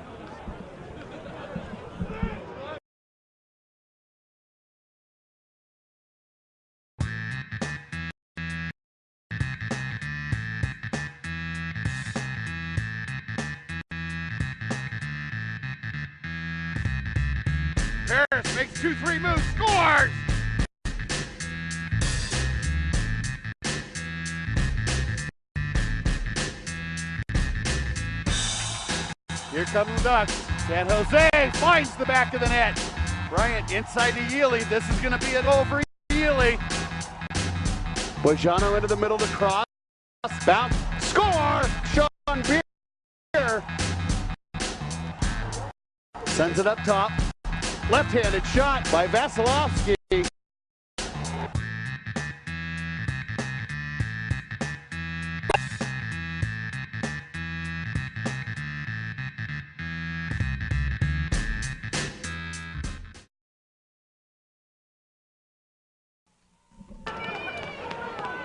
[SPEAKER 4] Harris makes 2-3 moves, scores! Here come the Ducks. San Jose finds the back of the net. Bryant inside to Yealy. This is going to be an goal for Yealy. Bojano into the middle to cross. Bounce. Score! Sean Beer. Sends it up top. Left-handed shot by Vasilevsky.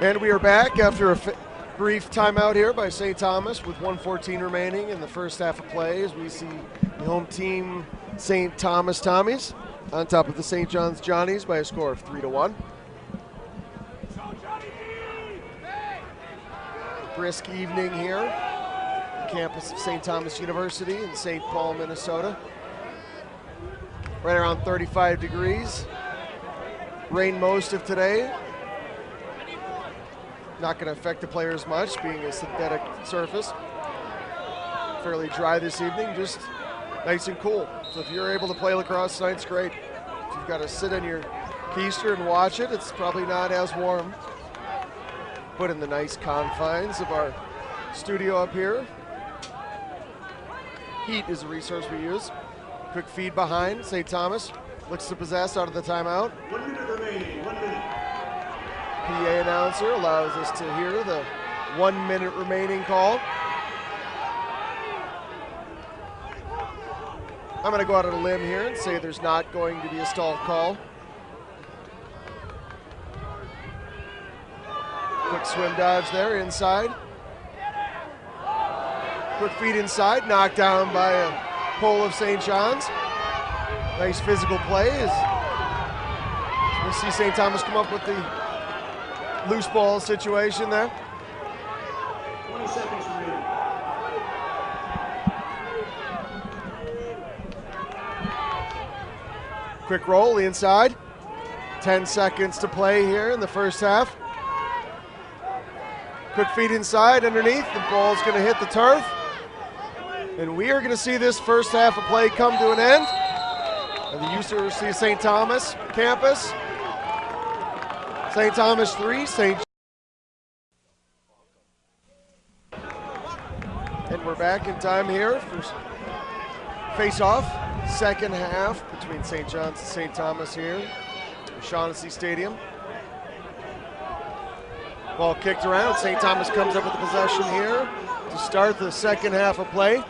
[SPEAKER 1] And we are back after a brief timeout here by St. Thomas with 1:14 remaining in the first half of play as we see the home team St. Thomas Tommies on top of the St. John's Johnnies by a score of 3-1. Brisk evening here on the campus of St. Thomas University in St. Paul, Minnesota. Right around 35 degrees. Rain most of today. Not going to affect the players much, being a synthetic surface. Fairly dry this evening, just nice and cool. So if you're able to play lacrosse tonight, it's great. If you've got to sit in your keister and watch it, it's probably not as warm. Put in the nice confines of our studio up here. Heat is a resource we use. Quick feed behind. St. Thomas looks to possess out of the timeout.
[SPEAKER 2] 1 minute remaining, 1 minute.
[SPEAKER 1] PA announcer allows us to hear the 1 minute remaining call. I'm going to go out on a limb here and say there's not going to be a stall call. Quick swim dodge there inside. Quick feed inside, knocked down by a pole of St. John's. Nice physical play as we see St. Thomas come up with the loose ball situation there.
[SPEAKER 2] 20 seconds remaining.
[SPEAKER 1] Quick roll inside. 10 seconds to play here in the first half. Quick feed inside underneath. The ball's going to hit the turf. And we are going to see this first half of play come to an end. And the University of St. Thomas campus. St. Thomas 3, St. And we're back in time here for face-off. Second half between St. John's and St. Thomas here at Shaughnessy Stadium. Ball kicked around. St. Thomas comes up with the possession here to start the second half of play.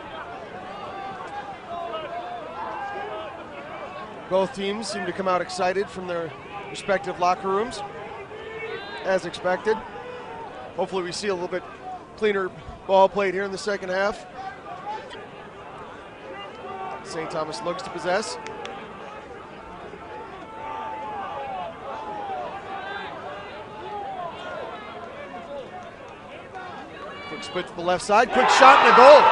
[SPEAKER 1] Both teams seem to come out excited from their respective locker rooms, as expected. Hopefully we see a little bit cleaner ball played here in the second half. St. Thomas looks to possess. Quick split to the left side, quick shot and a goal.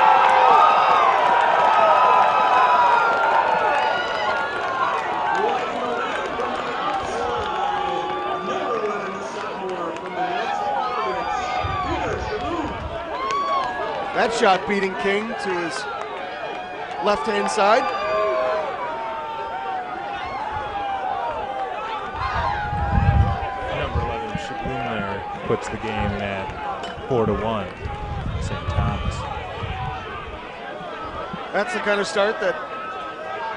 [SPEAKER 1] That shot beating King to his left-hand side.
[SPEAKER 3] Number 11, Shaboom there, puts the game at 4-1, St. Thomas.
[SPEAKER 1] That's the kind of start that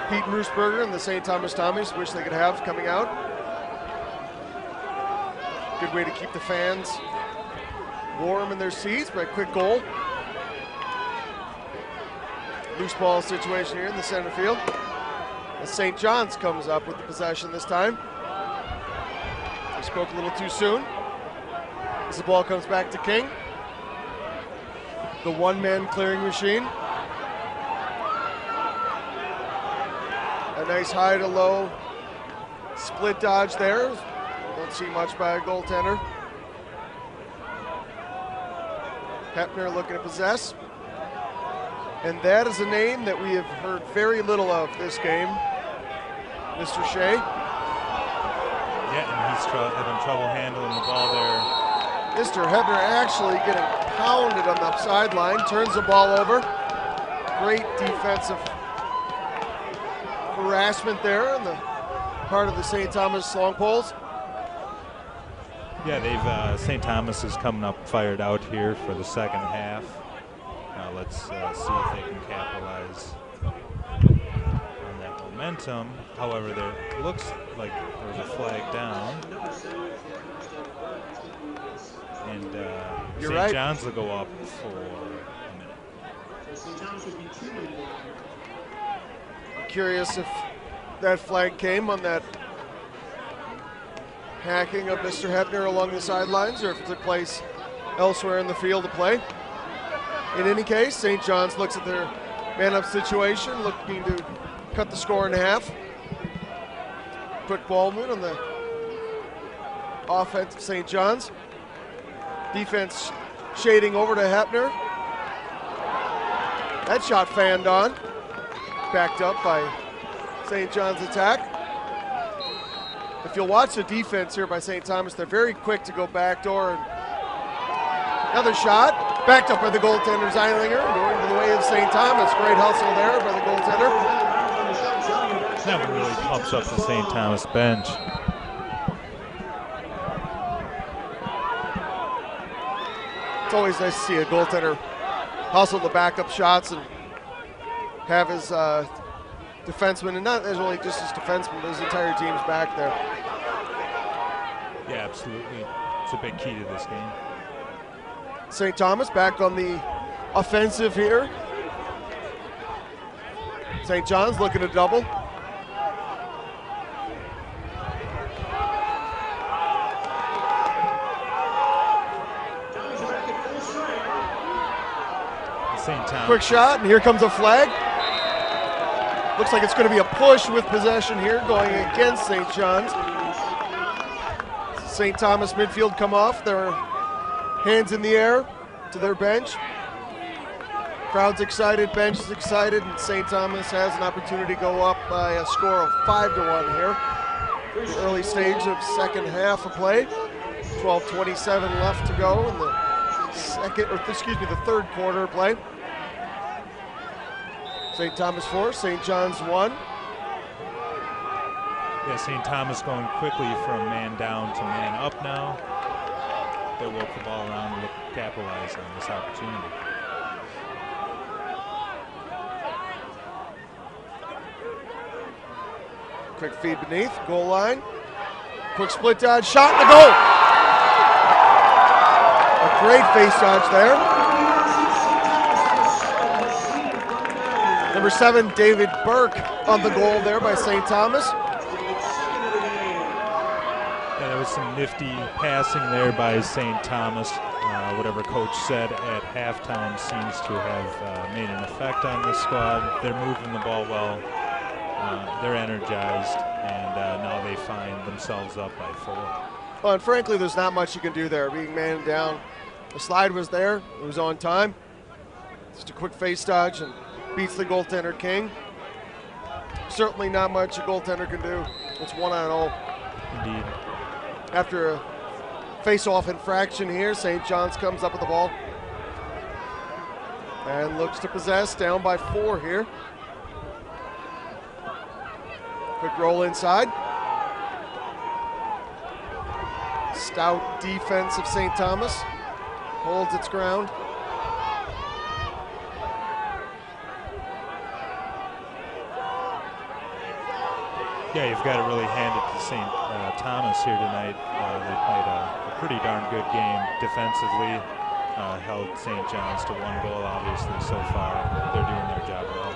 [SPEAKER 1] Pete Roosberger and the St. Thomas Tommies wish they could have coming out. Good way to keep the fans warm in their seats by a quick goal. loose ball situation here in the center field. As St. John's comes up with the possession this time. I spoke a little too soon. As the ball comes back to King. The one-man clearing machine. A nice high to low split dodge there. Don't see much by a goaltender. Hepner looking to possess. And that is a name that we have heard very little of this game. Mr. Shea.
[SPEAKER 3] Yeah, and he's having trouble handling the ball there.
[SPEAKER 1] Mr. Hepner actually getting pounded on the sideline, turns the ball over. Great defensive harassment there on the part of the St. Thomas Long Poles.
[SPEAKER 3] Yeah, they've St. Thomas is coming up fired out here for the second half. Now let's see if they can capitalize on that momentum. However, there looks like there's a flag down. And St. John's will go up for a minute.
[SPEAKER 1] I'm curious if that flag came on that hacking of Mr. Hepner along the sidelines, or if it took place elsewhere in the field of play. In any case, St. John's looks at their man-up situation, looking to cut the score in half. Quick ball movement on the offense of St. John's. Defense shading over to Hepner. That shot fanned on. Backed up by St. John's attack. If you'll watch the defense here by St. Thomas, they're very quick to go backdoor. And another shot, backed up by the goaltender Zeilinger, going to the way of St. Thomas. Great hustle there by the goaltender.
[SPEAKER 3] That really pumps up the St. Thomas bench.
[SPEAKER 1] It's always nice to see a goaltender hustle the backup shots and have his defenseman, and not as only just his defenseman, but his entire team's back there.
[SPEAKER 3] Yeah, absolutely. It's a big key to this game.
[SPEAKER 1] St. Thomas back on the offensive here. St. John's looking to double. Quick shot, and here comes a flag. Looks like it's going to be a push with possession here going against St. John's. St. Thomas midfield come off, their hands in the air to their bench. Crowd's excited, bench is excited, and St. Thomas has an opportunity to go up by a score of 5-1 here. The early stage of second half of play. 12:27 left to go in the third quarter of play. St. Thomas 4, St. John's 1.
[SPEAKER 3] Yeah, St. Thomas going quickly from man down to man up now. They'll work the ball around and look to capitalize on this opportunity.
[SPEAKER 1] Quick feed beneath, goal line. Quick split dodge, shot in the goal. A great face dodge there. Number 7, David Burke on the goal there by St. Thomas.
[SPEAKER 3] Yeah, there was some nifty passing there by St. Thomas. Whatever coach said at halftime seems to have made an effect on this squad. They're moving the ball well. They're energized, and now they find themselves up by 4.
[SPEAKER 1] Well, and frankly, there's not much you can do there. Being man down, the slide was there. It was on time. Just a quick face dodge and beats the goaltender King. Certainly not much a goaltender can do. It's 1-0.
[SPEAKER 3] Indeed.
[SPEAKER 1] After a face-off infraction here, St. John's comes up with the ball and looks to possess, down by 4 here. Quick roll inside. Stout defense of St. Thomas holds its ground.
[SPEAKER 3] Yeah, you've got to really hand it to St. Thomas here tonight. They played a pretty darn good game defensively. held St. John's to 1 goal, obviously, so far. They're doing their job well.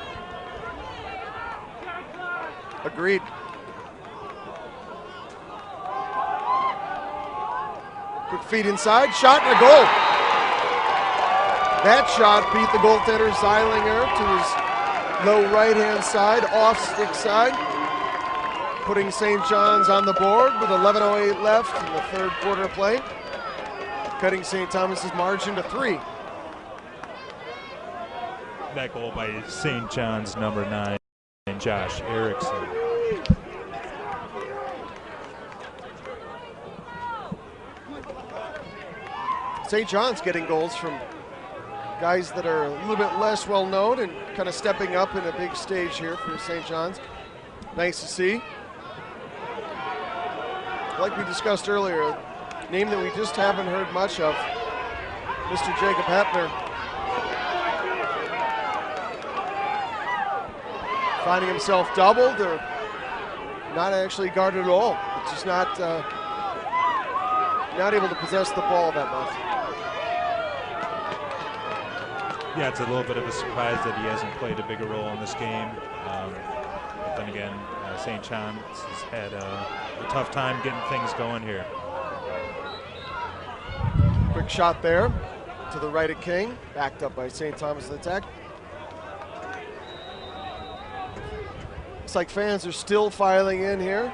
[SPEAKER 1] Agreed. Quick feed inside, shot and a goal. That shot beat the goaltender Zeilinger to his low right-hand side, off-stick side, putting St. John's on the board with 11:08 left in the third quarter of play, cutting St. Thomas's margin to 3.
[SPEAKER 3] That goal by St. John's number 9, Josh Erickson.
[SPEAKER 1] St. John's getting goals from guys that are a little bit less well known and kind of stepping up in a big stage here for St. John's. Nice to see. Like we discussed earlier, a name that we just haven't heard much of, Mr. Jacob Hepner. Finding himself doubled or not actually guarded at all. It's just not able to possess the ball that much.
[SPEAKER 3] Yeah, it's a little bit of a surprise that he hasn't played a bigger role in this game. But then again, St. John's has had a tough time getting things going here.
[SPEAKER 1] Quick shot there to the right of King, backed up by St. Thomas in the attack. Looks like fans are still filing in here.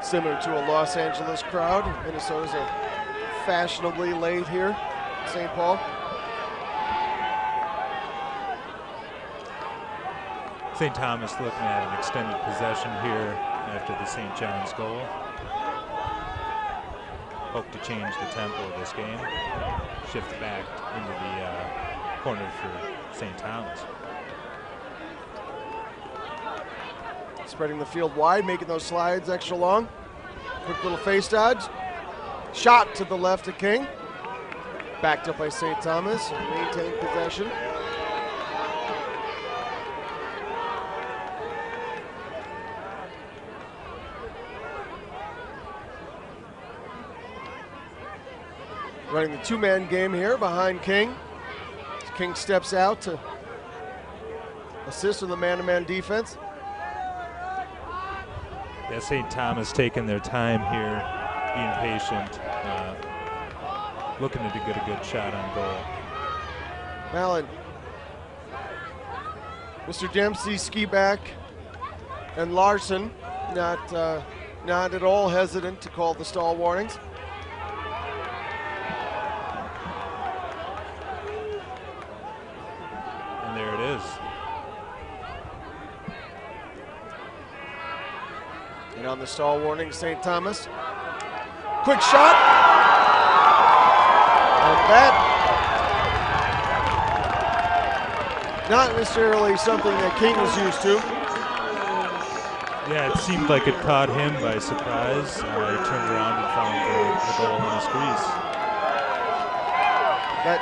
[SPEAKER 1] Similar to a Los Angeles crowd. Minnesota's fashionably late here, St. Paul.
[SPEAKER 3] St. Thomas looking at an extended possession here after the St. John's goal. Hope to change the tempo of this game. Shift back into the corner for St. Thomas.
[SPEAKER 1] Spreading the field wide, making those slides extra long. Quick little face dodge. Shot to the left of King. Backed up by St. Thomas, maintaining possession. Running the 2-man game here behind King. As King steps out to assist on the man-to-man defense.
[SPEAKER 3] Yeah, St. Thomas taking their time here, being patient, looking to get a good shot on goal.
[SPEAKER 1] Well, and Mr. Dempsey, Skiback, and Larson not at all hesitant to call the stall warnings.
[SPEAKER 3] And there it is.
[SPEAKER 1] And on the stall warning, St. Thomas. Quick shot. And that, not necessarily something that King was used to.
[SPEAKER 3] Yeah, it seemed like it caught him by surprise. He turned around and found the goal in his crease.
[SPEAKER 1] That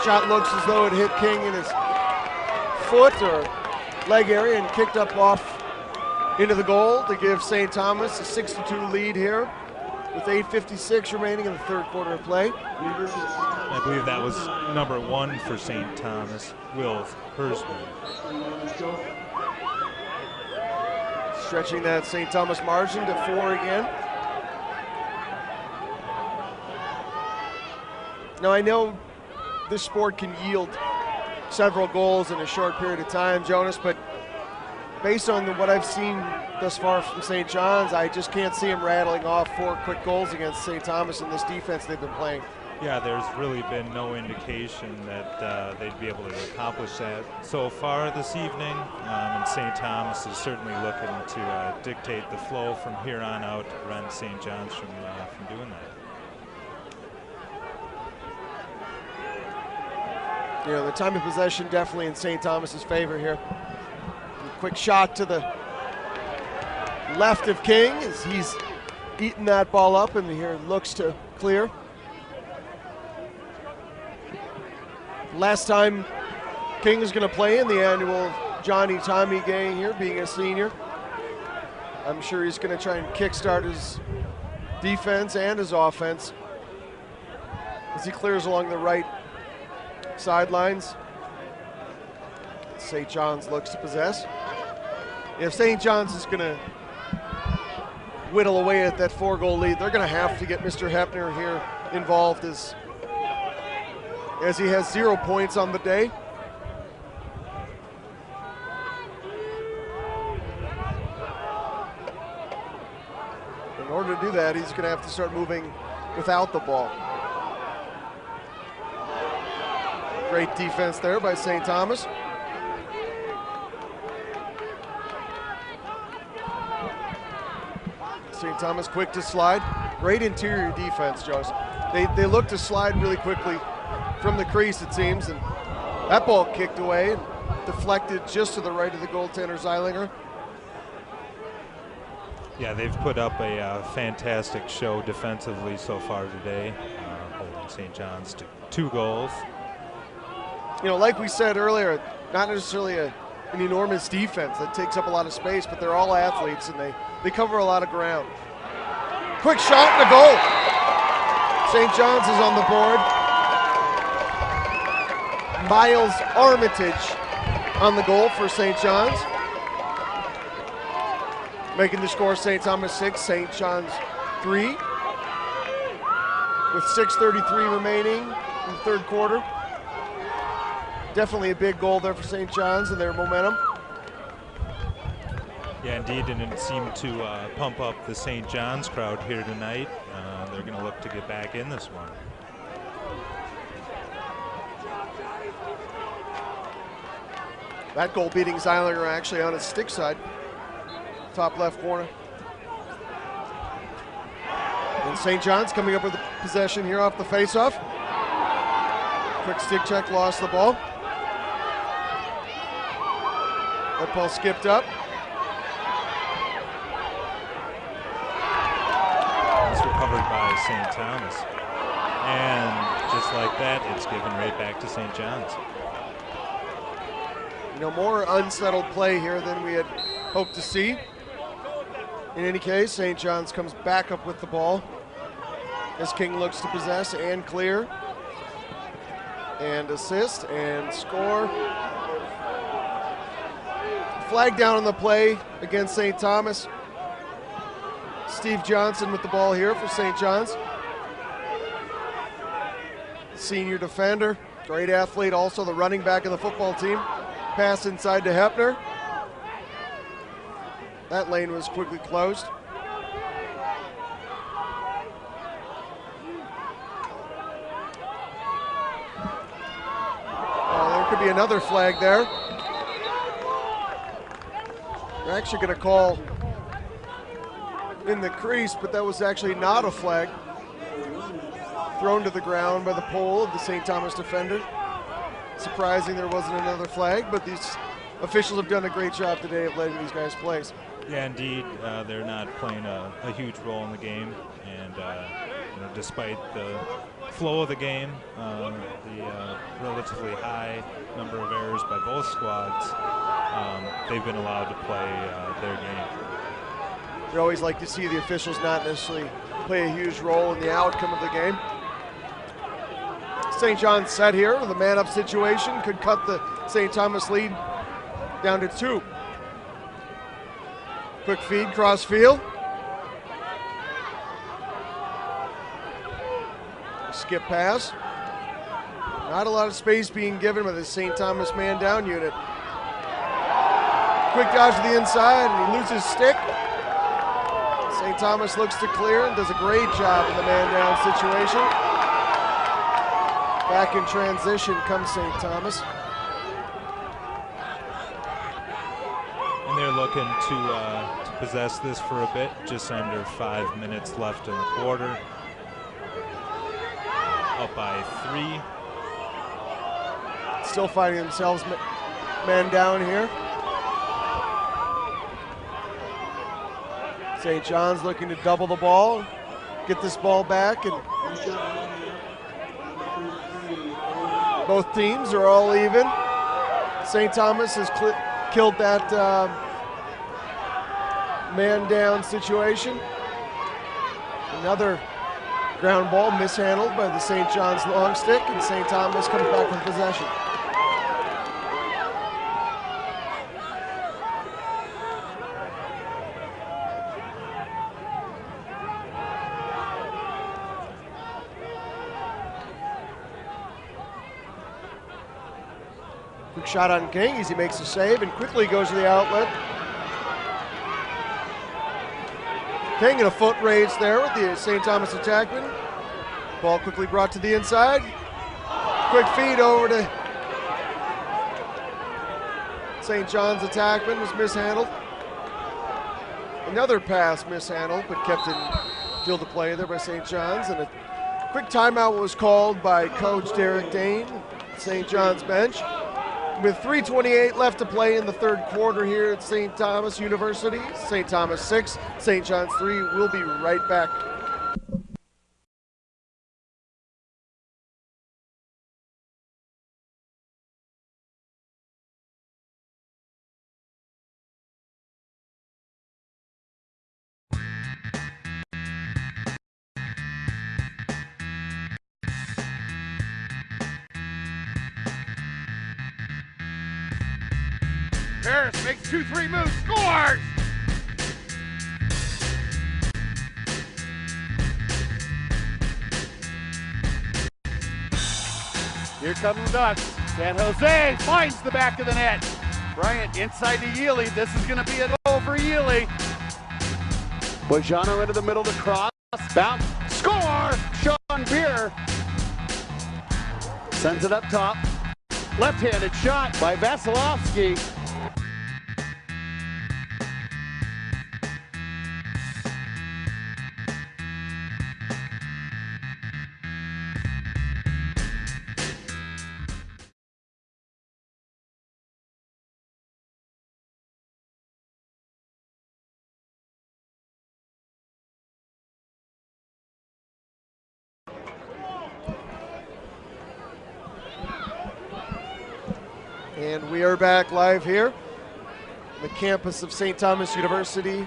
[SPEAKER 1] shot looks as though it hit King in his foot or leg area and kicked up off into the goal to give St. Thomas a 6-2 lead here with 8:56 remaining in the third quarter of play.
[SPEAKER 3] I believe that was number 1 for St. Thomas, Will Hersman.
[SPEAKER 1] Stretching that St. Thomas margin to 4 again. Now I know this sport can yield several goals in a short period of time, Jonas, but based on what I've seen thus far from St. John's, I just can't see him rattling off 4 quick goals against St. Thomas in this defense they've been playing.
[SPEAKER 3] Yeah, there's really been no indication that they'd be able to accomplish that so far this evening. And St. Thomas is certainly looking to dictate the flow from here on out to prevent St. John's from doing that.
[SPEAKER 1] You know, the time of possession definitely in St. Thomas's favor here. Quick shot to the left of King as he's eaten that ball up and here looks to clear. Last time King is going to play in the annual Johnny Tommy game here, being a senior. I'm sure he's going to try and kickstart his defense and his offense. as he clears along the right sidelines. St. John's looks to possess. If St. John's is going to whittle away at that 4-goal lead, they're going to have to get Mr. Hepner here involved as he has 0 points on the day. In order to do that, he's going to have to start moving without the ball. Great defense there by St. Thomas. St. Thomas quick to slide. Great interior defense, Joes. They look to slide really quickly from the crease, it seems, and that ball kicked away and deflected just to the right of the goaltender, Zeilinger.
[SPEAKER 3] Yeah, they've put up a fantastic show defensively so far today, holding St. John's to 2 goals.
[SPEAKER 1] You know, like we said earlier, not necessarily an enormous defense that takes up a lot of space, but they're all athletes and they cover a lot of ground. Quick shot and a goal. St. John's is on the board. Miles Armitage on the goal for St. John's. Making the score St. Thomas 6, St. John's 3. With 6:33 remaining in the third quarter. Definitely a big goal there for St. John's and their momentum.
[SPEAKER 3] Yeah, indeed, and it seemed to pump up the St. John's crowd here tonight. They're going to look to get back in this one.
[SPEAKER 1] That goal beating Zeilinger actually on his stick side. Top left corner. And St. John's coming up with the possession here off the faceoff. Quick stick check, lost the ball. That ball skipped up.
[SPEAKER 3] It's recovered by St. Thomas. And just like that, it's given right back to St. John's.
[SPEAKER 1] You know, more unsettled play here than we had hoped to see. In any case, St. John's comes back up with the ball as King looks to possess and clear and assist and score. Flag down on the play against St. Thomas. Steve Johnson with the ball here for St. John's. Senior defender, great athlete, also the running back of the football team. Pass inside to Hepner. That lane was quickly closed. Oh, there could be another flag there. They're actually going to call in the crease, but that was actually not a flag. Thrown to the ground by the pole of the St. Thomas defender. Surprising there wasn't another flag, but these officials have done a great job today of letting these guys play.
[SPEAKER 3] Yeah, indeed, they're not playing a huge role in the game, and you know, despite the flow of the game, the relatively high number of errors by both squads, they've been allowed to play their game.
[SPEAKER 1] We always like to see the officials not necessarily play a huge role in the outcome of the game. St. John's set here with a man-up situation, could cut the St. Thomas lead down to 2. Quick feed, cross field. Skip pass. Not a lot of space being given by the St. Thomas man down unit. Quick dodge to the inside and he loses stick. St. Thomas looks to clear and does a great job in the man down situation. Back in transition comes St. Thomas.
[SPEAKER 3] And they're looking to possess this for a bit, just under 5 minutes left in the quarter. Up by 3.
[SPEAKER 1] Still finding themselves man down here. St. John's looking to double the ball, get this ball back, and both teams are all even. St. Thomas has killed that man down situation. Another Ground ball mishandled by the St. John's long stick, and St. Thomas comes back with possession. Quick shot on King as he makes a save and quickly goes to the outlet. King in a foot race there with the St. Thomas attackman. Ball quickly brought to the inside. Quick feed over to St. John's attackman, was mishandled. Another pass mishandled, but kept in field of play there by St. John's. And a quick timeout was called by Coach Derek Dane, St. John's bench. With 3:28 left to play in the third quarter here at St. Thomas University. St. Thomas 6, St. John's 3. We'll be right back.
[SPEAKER 4] Harris makes 2-3 moves, scores! Here come the Ducks. San Jose finds the back of the net. Bryant inside to Yealy. This is going to be a goal for Yealy. Bojano into the middle to cross. Bounce. Score! Sean Beer sends it up top. Left-handed shot by Vasilevsky.
[SPEAKER 1] And we are back live here on the campus of St. Thomas University,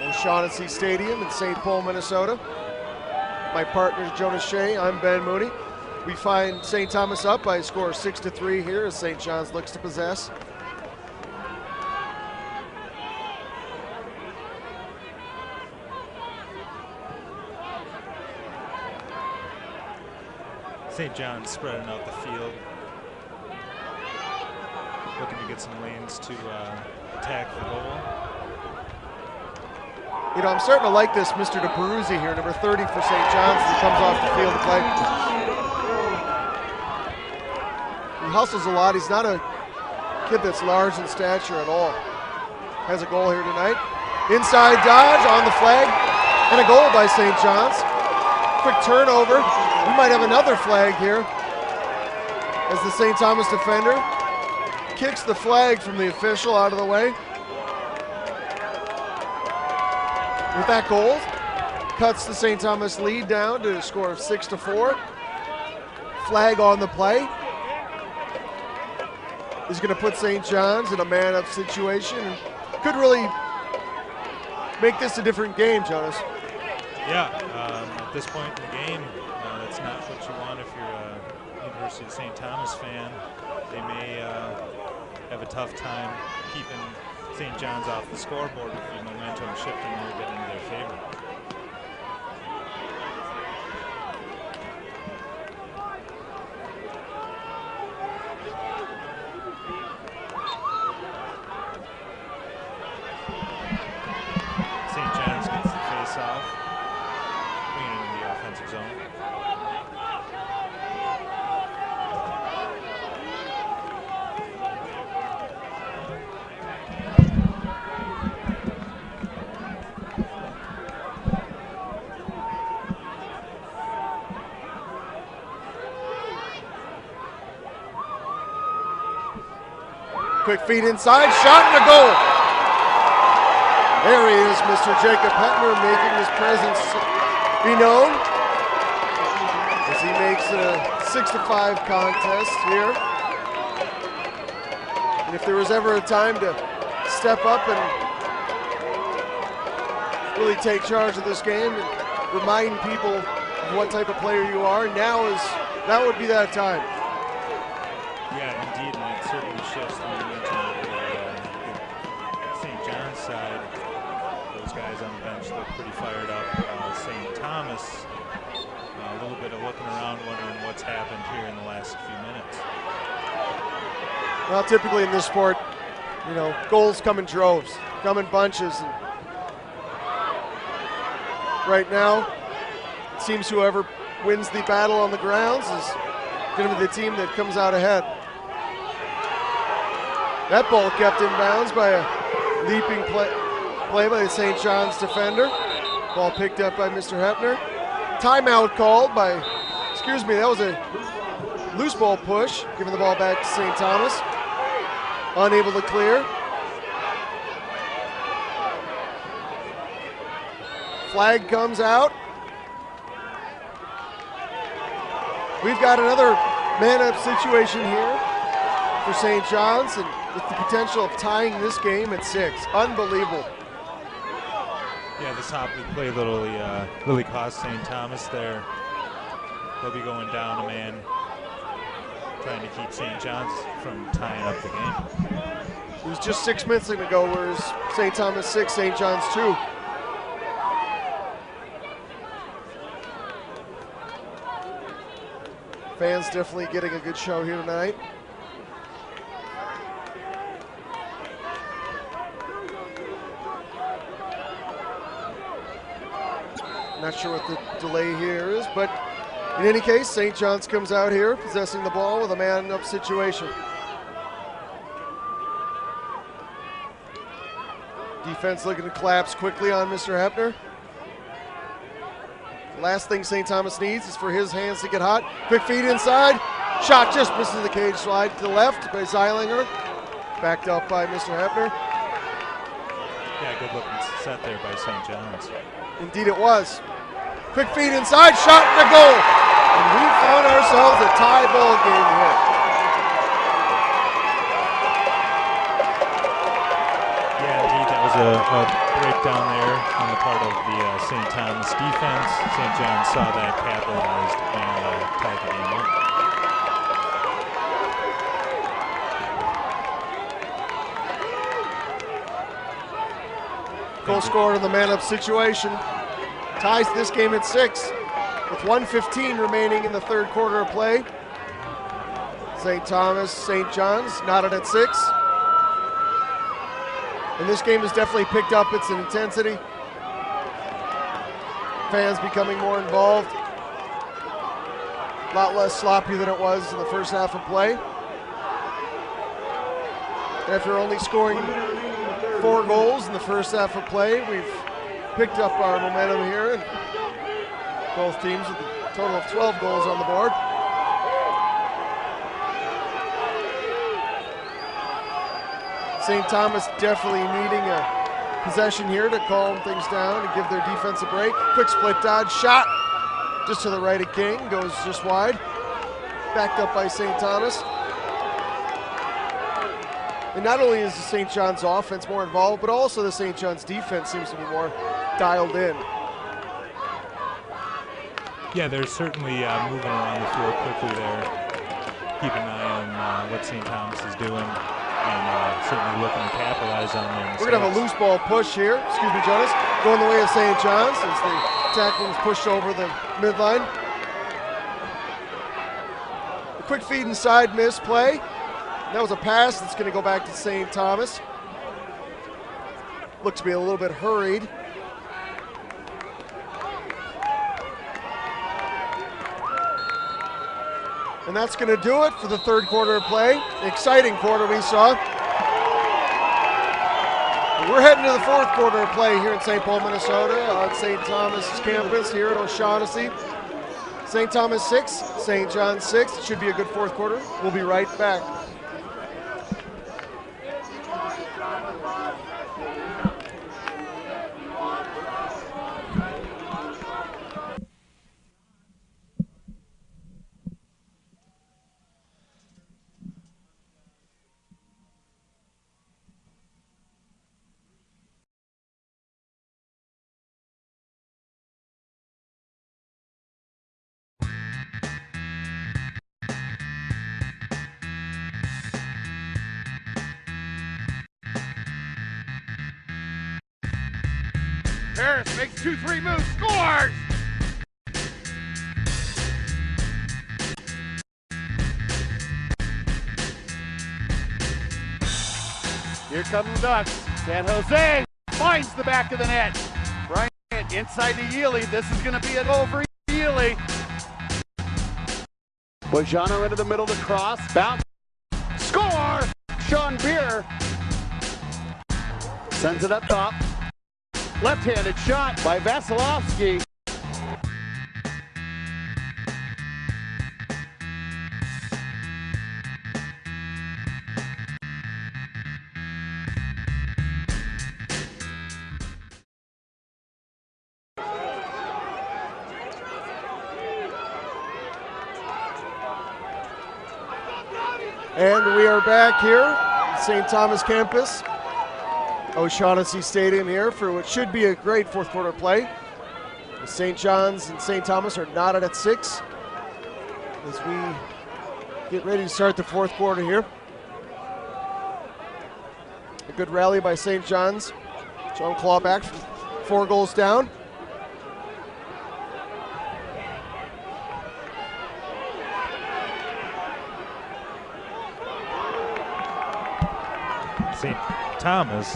[SPEAKER 1] O'Shaughnessy Stadium in St. Paul, Minnesota. My partner is Jonas Shea. I'm Ben Mooney. We find St. Thomas up by a score of 6-3 here as St. John's looks to possess.
[SPEAKER 3] St. John's spreading out the field, looking to get some lanes to attack the goal.
[SPEAKER 1] You know, I'm starting to like this Mr. DePeruzzi here, number 30 for St. John's, as he comes off the field to play. He hustles a lot. He's not a kid that's large in stature at all. Has a goal here tonight. Inside dodge on the flag, and a goal by St. John's. Quick turnover. We might have another flag here as the St. Thomas defender kicks the flag from the official out of the way. With that goal, cuts the St. Thomas lead down to a score of 6-4. Flag on the play is going to put St. John's in a man-up situation and could really make this a different game, Jonas.
[SPEAKER 3] Yeah, at this point in the game, that's not what you want if you're a University of St. Thomas fan. They may have a tough time keeping St. John's off the scoreboard with the momentum shifting a little bit into their favor. St. John's gets the face off, bringing it into the offensive zone.
[SPEAKER 1] Quick feed inside, shot and a goal. There he is, Mr. Jacob Hetner, making his presence be known as he makes it a 6-5 contest here. And if there was ever a time to step up and really take charge of this game and remind people of what type of player you are. That would be that time.
[SPEAKER 3] Yeah, indeed, and it certainly shifts when you mentioned the St. John's side. Those guys on the bench look pretty fired up. St. Thomas, a little bit of looking around, wondering what's happened here in the last few minutes.
[SPEAKER 1] Well, typically in this sport, you know, goals come in droves, come in bunches. And right now, it seems whoever wins the battle on the grounds is going to be the team that comes out ahead. That ball kept in bounds by a leaping play by the St. John's defender. Ball picked up by Mr. Hepner. Timeout called by, that was a loose ball push, giving the ball back to St. Thomas. Unable to clear. Flag comes out. We've got another man-up situation here for St. John's, and with the potential of tying this game at 6. Unbelievable.
[SPEAKER 3] Yeah, the Sopley play really cost St. Thomas there. They'll be going down a man, trying to keep St. John's from tying up the game.
[SPEAKER 1] It was just 6 minutes ago, whereas St. Thomas 6, St. John's 2. Fans definitely getting a good show here tonight. Not sure what the delay here is, but in any case, St. John's comes out here possessing the ball with a man-up situation. Defense looking to collapse quickly on Mr. Hepner. Last thing St. Thomas needs is for his hands to get hot. Quick feed inside. Shot just misses the cage slide to the left by Zeilinger. Backed up by Mr. Hepner.
[SPEAKER 3] Yeah, good looking set there by St. John's.
[SPEAKER 1] Indeed it was. Quick feed inside, shot and a goal. And we found ourselves a tie ball game here.
[SPEAKER 3] Yeah, indeed, that was a breakdown there on the part of the St. Thomas defense. St. John's saw that, capitalized, and tied the game up.
[SPEAKER 1] Goal scored in the man-up situation. Ties this game at 6 with 1:15 remaining in the third quarter of play. St. Thomas, St. John's knotted at 6. And this game has definitely picked up its intensity. Fans becoming more involved. A lot less sloppy than it was in the first half of play. After only scoring 4 goals in the first half of play, we've picked up our momentum here, and both teams with a total of 12 goals on the board. St. Thomas definitely needing a possession here to calm things down and give their defense a break. Quick split dodge shot just to the right of King, goes just wide. Backed up by St. Thomas. And not only is the St. John's offense more involved, but also the St. John's defense seems to be more dialed in.
[SPEAKER 3] Yeah, they're certainly moving around the field quickly there. Keep an eye on what St. Thomas is doing, and certainly looking to capitalize on their mistakes.
[SPEAKER 1] We're going to have a loose ball push here, Johnnies, going the way of St. John's as the tackle is pushed over the midline. A quick feed inside, misplay. That was a pass that's going to go back to St. Thomas. Looked to be a little bit hurried. And that's going to do it for the third quarter of play. Exciting quarter we saw. We're heading to the fourth quarter of play here in St. Paul, Minnesota on St. Thomas campus here at O'Shaughnessy. St. Thomas 6, St. John 6. It should be a good fourth quarter. We'll be right back.
[SPEAKER 4] Harris makes 2-3 moves, scores! Here come the Ducks. San Jose finds the back of the net. Bryant inside to Yealy. This is going to be a goal for Yealy. Bojano into the middle to cross. Bounce. Score! Sean Beer sends it up top. Left-handed shot by Vasilevsky.
[SPEAKER 1] And we are back here at St. Thomas campus, O'Shaughnessy Stadium here for what should be a great fourth quarter play. The St. John's and St. Thomas are knotted at 6 as we get ready to start the fourth quarter here. A good rally by St. John's. John Clawback, 4 goals down.
[SPEAKER 3] St. Thomas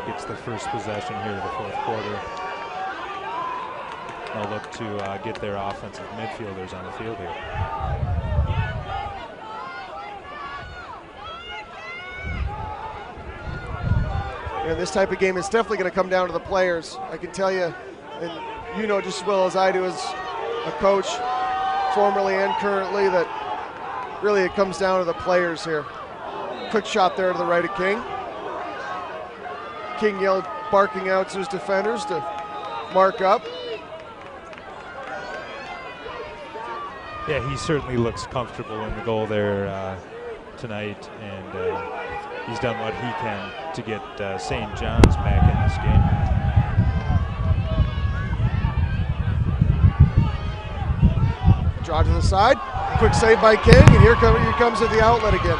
[SPEAKER 3] gets the first possession here of the fourth quarter. They'll look to get their offensive midfielders on the field here.
[SPEAKER 1] And this type of game is definitely going to come down to the players. I can tell you, and you know just as well as I do as a coach, formerly and currently, that really it comes down to the players here. Quick shot there to the right of King. King yelled, barking out to his defenders to mark up.
[SPEAKER 3] Yeah, he certainly looks comfortable in the goal there tonight, and he's done what he can to get St. John's back in this
[SPEAKER 1] game. Draw to the side, quick save by King, and here comes at the outlet again.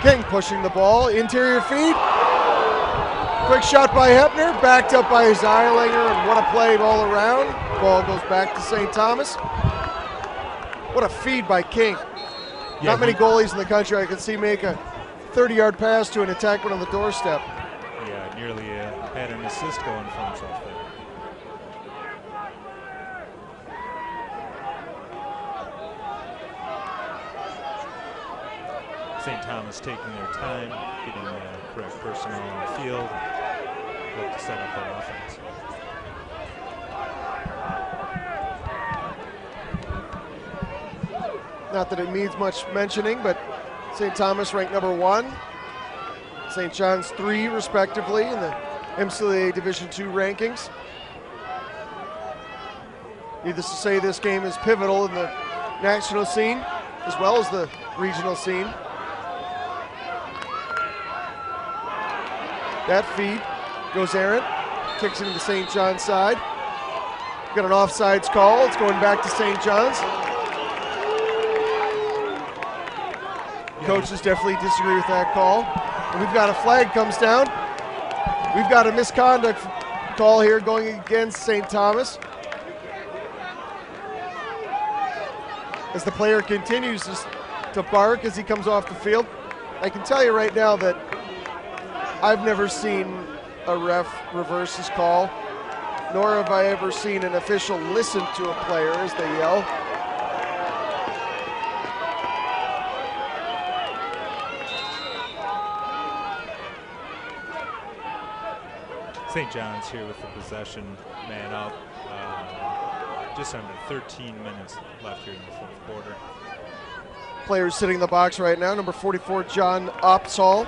[SPEAKER 1] King pushing the ball, interior feed. Quick shot by Hepner, backed up by Zeilinger, and what a play all around. Ball goes back to St. Thomas. What a feed by King.
[SPEAKER 3] Yeah,
[SPEAKER 1] Not many goalies in the country I can see make a 30-yard pass to an attackman on the doorstep.
[SPEAKER 3] Yeah, nearly had an assist going for himself there. St. Thomas taking their time, getting the correct personnel on the field, look to set up that offense.
[SPEAKER 1] Not that it needs much mentioning, but St. Thomas ranked number 1, St. John's 3 respectively in the MCLA Division II rankings. Needless to say, this game is pivotal in the national scene as well as the regional scene. That feed goes errant, kicks it into St. John's side. Got an offsides call, it's going back to St. John's. Coaches definitely disagree with that call. And we've got a flag comes down. We've got a misconduct call here going against St. Thomas. As the player continues to bark as he comes off the field. I can tell you right now that I've never seen a ref reverse his call, nor have I ever seen an official listen to a player as they yell.
[SPEAKER 3] St. John's here with the possession, man up. Just under 13 minutes left here in the fourth quarter.
[SPEAKER 1] Players sitting in the box right now, number 44, John Opsall,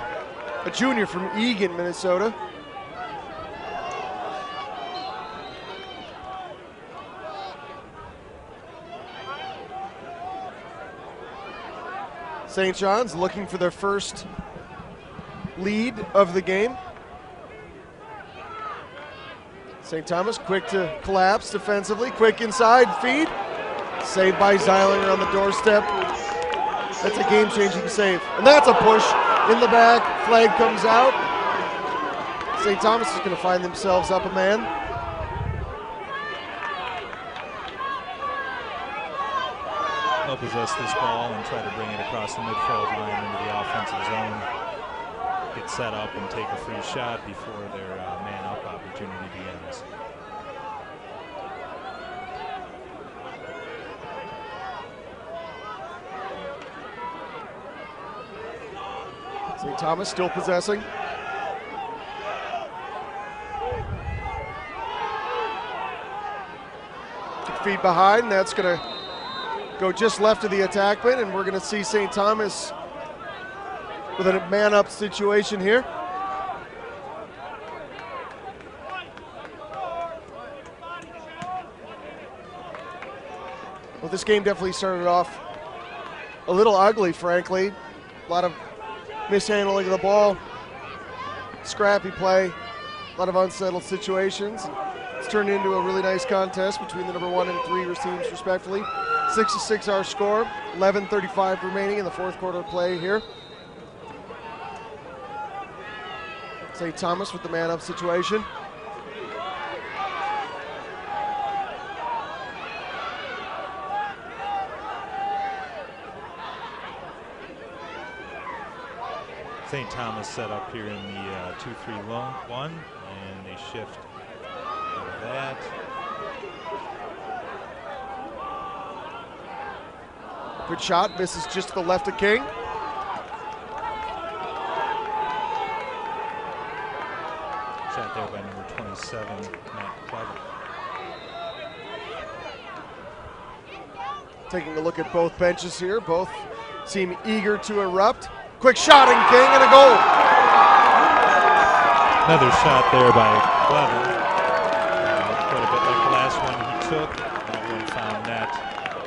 [SPEAKER 1] a junior from Eagan, Minnesota. St. John's looking for their first lead of the game. St. Thomas quick to collapse defensively, quick inside feed. Saved by Zeilinger on the doorstep. That's a game-changing save. And that's a push in the back. Flag comes out. St. Thomas is going to find themselves up a man.
[SPEAKER 3] They'll possess this ball and try to bring it across the midfield line into the offensive zone. Get set up and take a free shot before their man-up opportunity begins.
[SPEAKER 1] St. Thomas still possessing. Feet behind, that's going to go just left of the attackman, and we're going to see St. Thomas with a man-up situation here. Well, this game definitely started off a little ugly, frankly. A lot of mishandling of the ball, scrappy play, a lot of unsettled situations. It's turned into a really nice contest between the number 1 and 3 teams, respectively. 6-6 our score, 11:35 remaining in the fourth quarter of play here. St. Thomas with the man-up situation.
[SPEAKER 3] St. Thomas set up here in the 2-3-1, and they shift out of that.
[SPEAKER 1] Good shot, misses just to the left of King.
[SPEAKER 3] Shot there by number 27, Matt Clever.
[SPEAKER 1] Taking a look at both benches here, both seem eager to erupt. Quick shot and King and a goal.
[SPEAKER 3] Another shot there by Clever. Quite a bit like the last one he took. That one found net.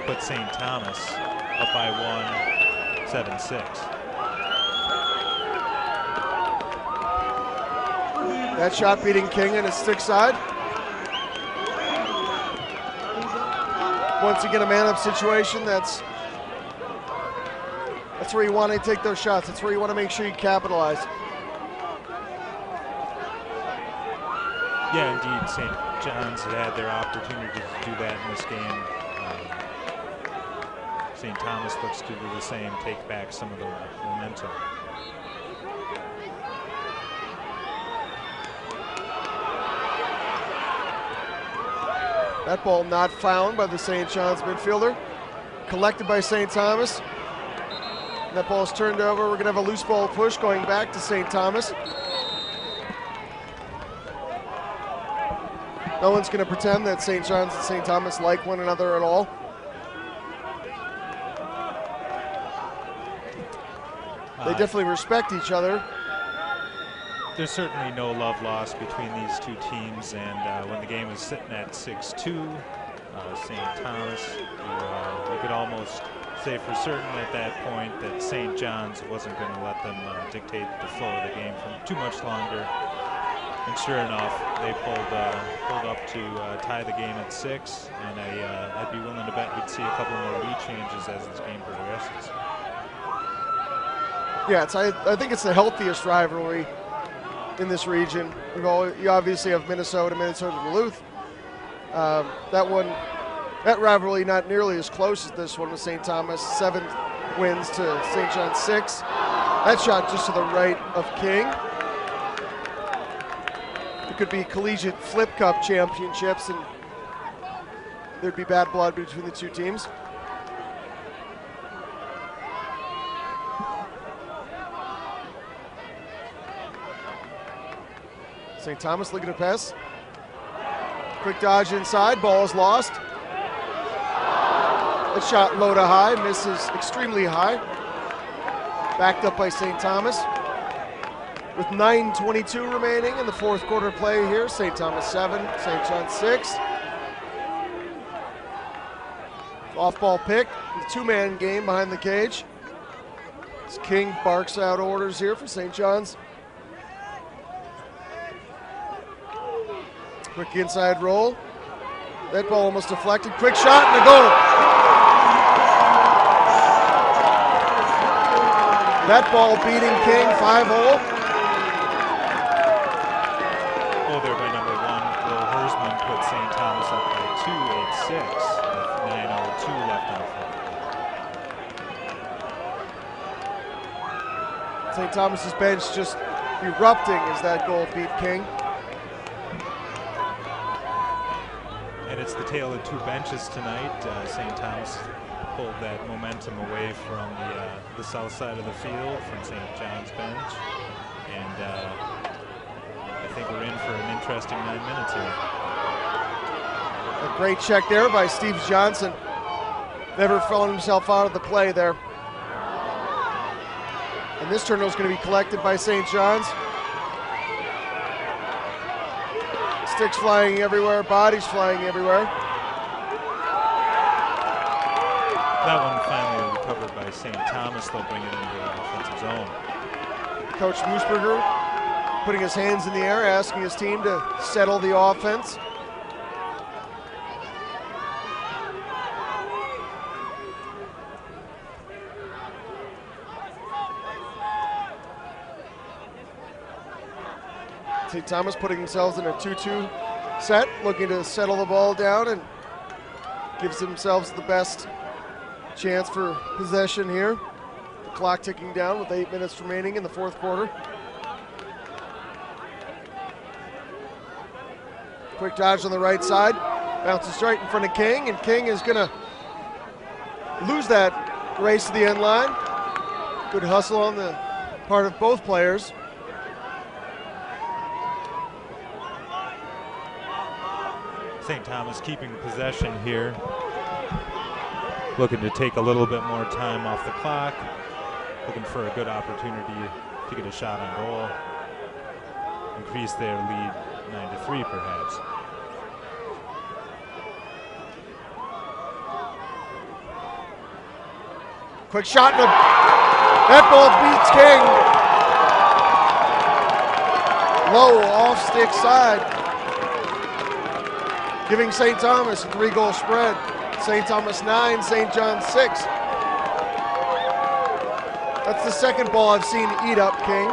[SPEAKER 3] Put St. Thomas up by 1, 7-6.
[SPEAKER 1] That shot beating King in his stick side. Once again, a man-up situation. That's where you want to take those shots. That's where you want to make sure you capitalize.
[SPEAKER 3] Yeah, indeed, St. John's had their opportunity to do that in this game. St. Thomas looks to do the same, take back some of the momentum.
[SPEAKER 1] That ball not found by the St. John's midfielder. Collected by St. Thomas. That ball is turned over. We're going to have a loose ball push going back to St. Thomas. No one's going to pretend that St. John's and St. Thomas like one another at all. They definitely respect each other.
[SPEAKER 3] There's certainly no love lost between these two teams, and when the game was sitting at 6-2, St. Thomas, you could almost say for certain at that point that St. John's wasn't going to let them dictate the flow of the game for too much longer. And sure enough, they pulled up to tie the game at 6, and I'd be willing to bet we'd see a couple more lead changes as this game progresses.
[SPEAKER 1] Yeah, I think it's the healthiest rivalry in this region. You obviously have Minnesota, Duluth. That rivalry not nearly as close as this one with St. Thomas. 7 wins to St. John's 6. That shot just to the right of King. It could be collegiate flip cup championships, and there'd be bad blood between the two teams. St. Thomas looking to pass. Quick dodge inside, ball is lost. That shot low to high, misses extremely high. Backed up by St. Thomas. With 9:22 remaining in the fourth quarter play here, St. Thomas 7, St. John's 6. Off ball pick, the 2-man game behind the cage. As King barks out orders here for St. John's. Quick inside roll. That ball almost deflected. Quick shot and a goal. That ball beating King 5-0.
[SPEAKER 3] put St. Thomas up by 2, 8-6 with 9:02 left on the floor.
[SPEAKER 1] St. Thomas's bench just erupting as that goal beat King.
[SPEAKER 3] And it's the tale of two benches tonight. St. Thomas pulled that momentum away from the south side of the field from St. John's bench. And I think we're in for an interesting 9 minutes here.
[SPEAKER 1] A great check there by Steve Johnson. Never found himself out of the play there. And this turnover is going to be collected by St. John's. Sticks flying everywhere, bodies flying everywhere.
[SPEAKER 3] That one finally recovered by St. Thomas. They'll bring it into the offensive zone.
[SPEAKER 1] Coach Moosberger putting his hands in the air, asking his team to settle the offense. St. Thomas putting themselves in a 2-2 set, looking to settle the ball down and gives themselves the best chance for possession here. The clock ticking down with 8 minutes remaining in the fourth quarter. Quick dodge on the right side, bounces right in front of King, and King is gonna lose that race to the end line. Good hustle on the part of both players.
[SPEAKER 3] St. Thomas keeping possession here, looking to take a little bit more time off the clock, looking for a good opportunity to get a shot on goal, increase their lead 9-3 perhaps.
[SPEAKER 1] Quick shot, and that ball beats King. Low off stick side, giving St. Thomas a 3-goal spread. St. Thomas 9, St. John 6. That's the second ball I've seen eat up King.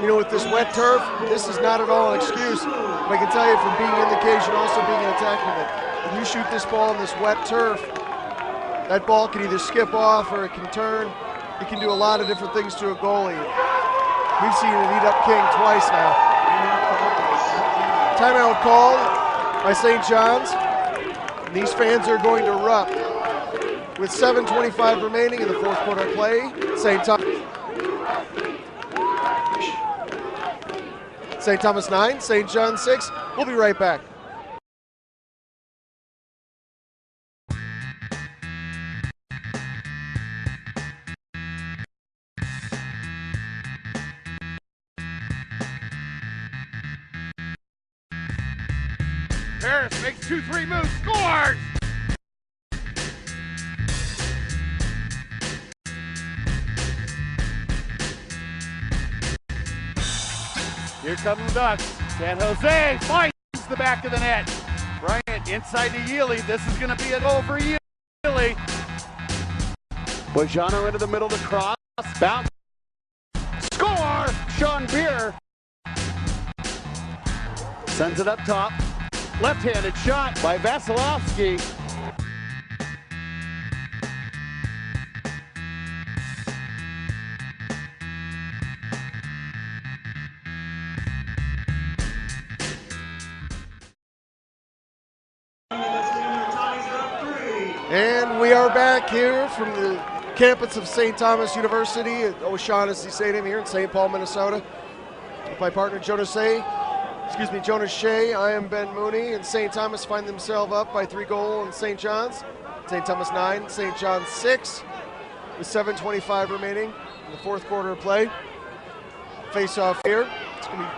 [SPEAKER 1] You know, with this wet turf, this is not at all an excuse. But I can tell you from being in the cage and also being an attacker that if you shoot this ball on this wet turf, that ball can either skip off or it can turn. It can do a lot of different things to a goalie. We've seen it eat up King twice now. Timeout called by St. John's. And these fans are going to erupt. With 7:25 remaining in the fourth quarter play, St. Thomas 9, St. John 6. We'll be right back.
[SPEAKER 4] Harris makes 2-3 moves, scores! Here come the Ducks. San Jose finds the back of the net. Bryant inside to Yealy. This is going to be a goal for Yealy. Bojano into the middle to cross. Bounce. Score! Sean Beer sends it up top. Left-handed shot by Vasilevsky.
[SPEAKER 1] And we are back here from the campus of St. Thomas University at O'Shaughnessy Stadium here in St. Paul, Minnesota. With my partner Jonas Shea. I am Ben Mooney, and St. Thomas find themselves up by 3 goals in St. John's. St. Thomas 9, St. John's 6, with 7:25 remaining in the fourth quarter of play. Face-off here. It's going to be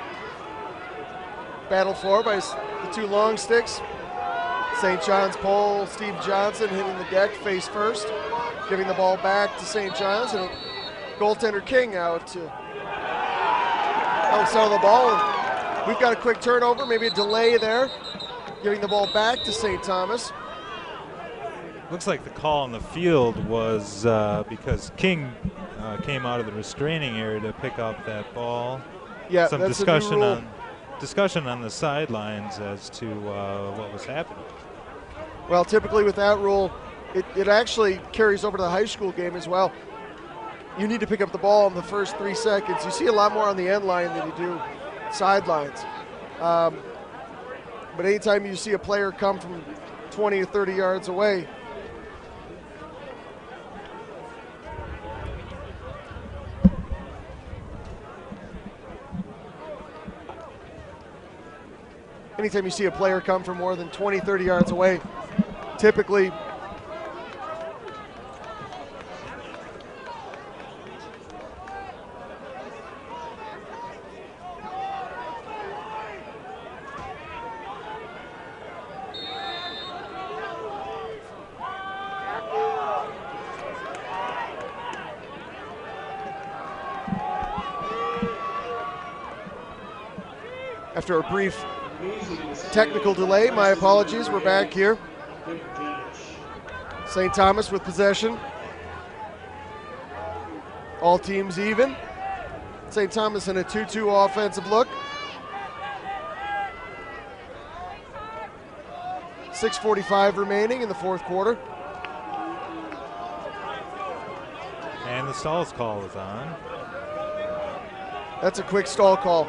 [SPEAKER 1] battled for by the 2 long sticks. St. John's pole, Steve Johnson hitting the deck face first, giving the ball back to St. John's, and goaltender King out to help settle the ball. And we've got a quick turnover, maybe a delay there, giving the ball back to St. Thomas.
[SPEAKER 3] Looks like the call on the field was because King came out of the restraining area to pick up that ball.
[SPEAKER 1] Yeah,
[SPEAKER 3] some
[SPEAKER 1] that's
[SPEAKER 3] discussion
[SPEAKER 1] a new rule.
[SPEAKER 3] discussion on the sidelines as to what was happening.
[SPEAKER 1] Well, typically with that rule, it actually carries over to the high school game as well. You need to pick up the ball in the first 3 seconds. You see a lot more on the end line than you do sidelines. But anytime you see a player come from 20 or 30 yards away, anytime you see a player come from more than 20, 30 yards away, typically after a brief technical delay, my apologies, we're back here. St. Thomas with possession. All teams even. St. Thomas in a 2-2 offensive look. 6:45 remaining in the fourth quarter.
[SPEAKER 3] And the stalls call is on.
[SPEAKER 1] That's a quick stall call.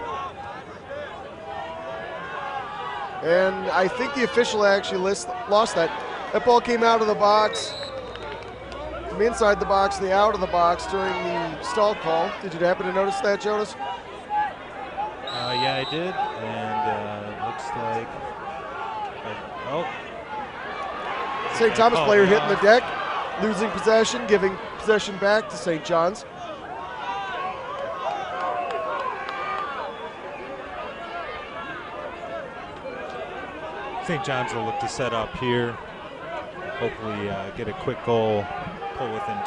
[SPEAKER 1] And I think the official actually lost that. That ball came out of the box, from inside the box to the out of the box during the stall call. Did you happen to notice that, Jonas?
[SPEAKER 3] Yeah, I did, and looks like,
[SPEAKER 1] St. Thomas player hitting the deck, losing possession, giving possession back to St. John's.
[SPEAKER 3] St. John's will look to set up here. Hopefully get a quick goal, pull within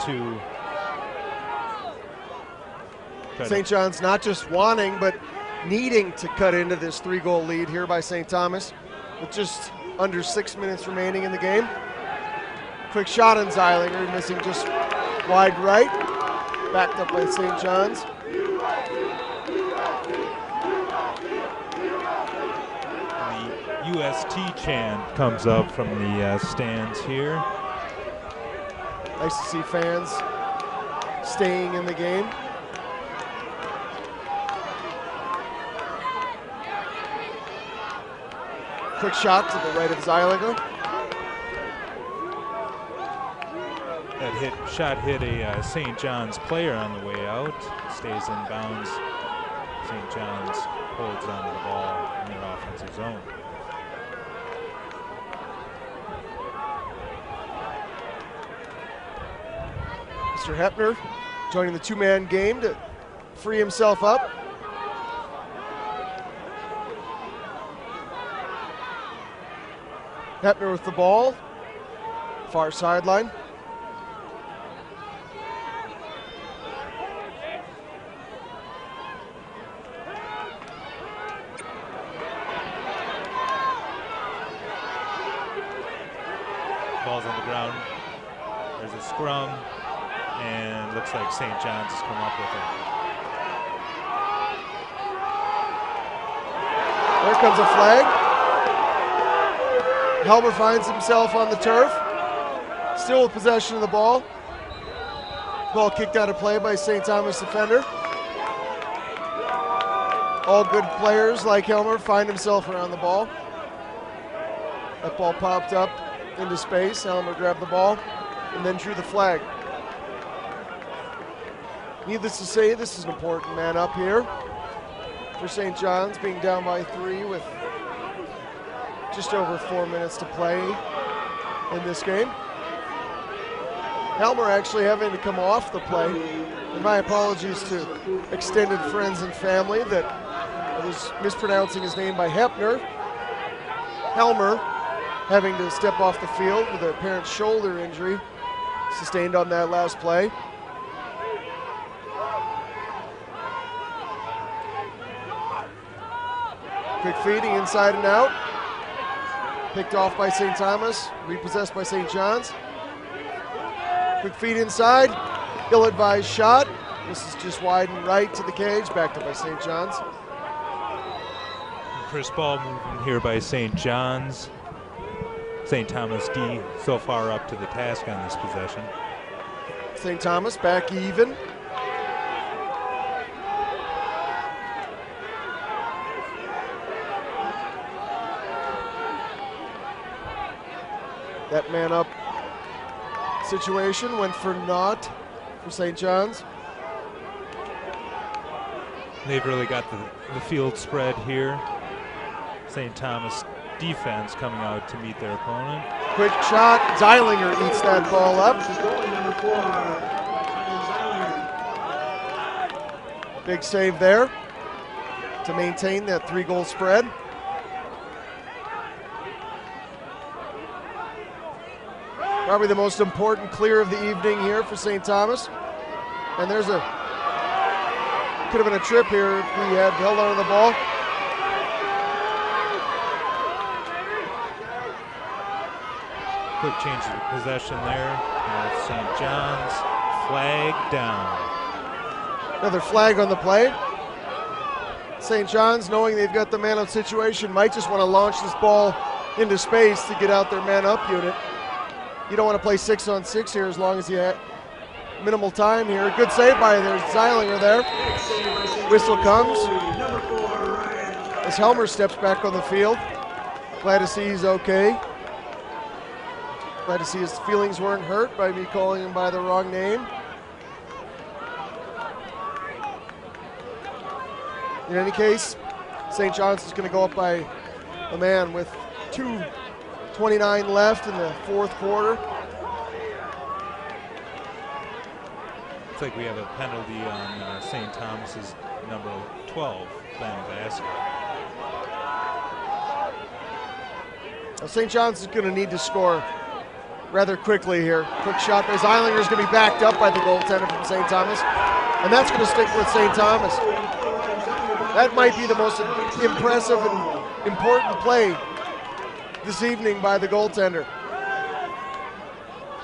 [SPEAKER 3] 2.
[SPEAKER 1] St. John's not just wanting, but needing to cut into this 3-goal lead here by St. Thomas with just under 6 minutes remaining in the game. Quick shot on Zeilinger, missing just wide right. Backed up by St. John's.
[SPEAKER 3] The UST chant comes up from the stands here.
[SPEAKER 1] Nice to see fans staying in the game. Quick shot to the right of Zeilinger.
[SPEAKER 3] That shot hit a St. John's player on the way out. Stays in bounds. St. John's holds onto the ball in their offensive zone.
[SPEAKER 1] Mr. Hepner joining the 2-man game to free himself up. Hepner with the ball, far sideline.
[SPEAKER 3] Ball's on the ground. There's a scrum, and looks like St. John's has come up with it.
[SPEAKER 1] There comes a flag. Helmer finds himself on the turf, still with possession of the ball. Ball kicked out of play by St. Thomas defender. All good players like Helmer find himself around the ball. That ball popped up into space. Helmer grabbed the ball and then drew the flag. Needless to say, this is an important man up here for St. John's, being down by 3 with just over 4 minutes to play in this game. Helmer actually having to come off the play. And my apologies to extended friends and family that I was mispronouncing his name by Hepner. Helmer having to step off the field with an apparent shoulder injury sustained on that last play. Quick feeding inside and out. Picked off by St. Thomas, repossessed by St. John's. Quick feed inside, ill-advised shot. This is just wide and right to the cage, backed up by St. John's.
[SPEAKER 3] First ball movement here by St. John's. St. Thomas D so far up to the task on this possession.
[SPEAKER 1] St. Thomas back even. That man up situation went for naught for St. John's.
[SPEAKER 3] They've really got the field spread here. St. Thomas defense coming out to meet their opponent.
[SPEAKER 1] Quick shot, Zeilinger eats that ball up. Big save there to maintain that 3-goal spread. Probably the most important clear of the evening here for St. Thomas. And there's could have been a trip here if we had held on to the ball.
[SPEAKER 3] Quick change of possession there. St. John's flag down.
[SPEAKER 1] Another flag on the play. St. John's, knowing they've got the man-up situation, might just want to launch this ball into space to get out their man-up unit. You don't want to play 6-on-6 here as long as you have minimal time here. Good save by there's Zeilinger there. Whistle comes as Helmer steps back on the field. Glad to see he's okay. Glad to see his feelings weren't hurt by me calling him by the wrong name. In any case, St. John's is going to go up by a man with 2:29 left in the fourth quarter.
[SPEAKER 3] Looks like we have a penalty on St. Thomas's number 12, Ben Vasquez.
[SPEAKER 1] Now St. John's is going to need to score rather quickly here. Quick shot by Zeilinger is going to be backed up by the goaltender from St. Thomas, and that's going to stick with St. Thomas. That might be the most impressive and important play this evening by the goaltender.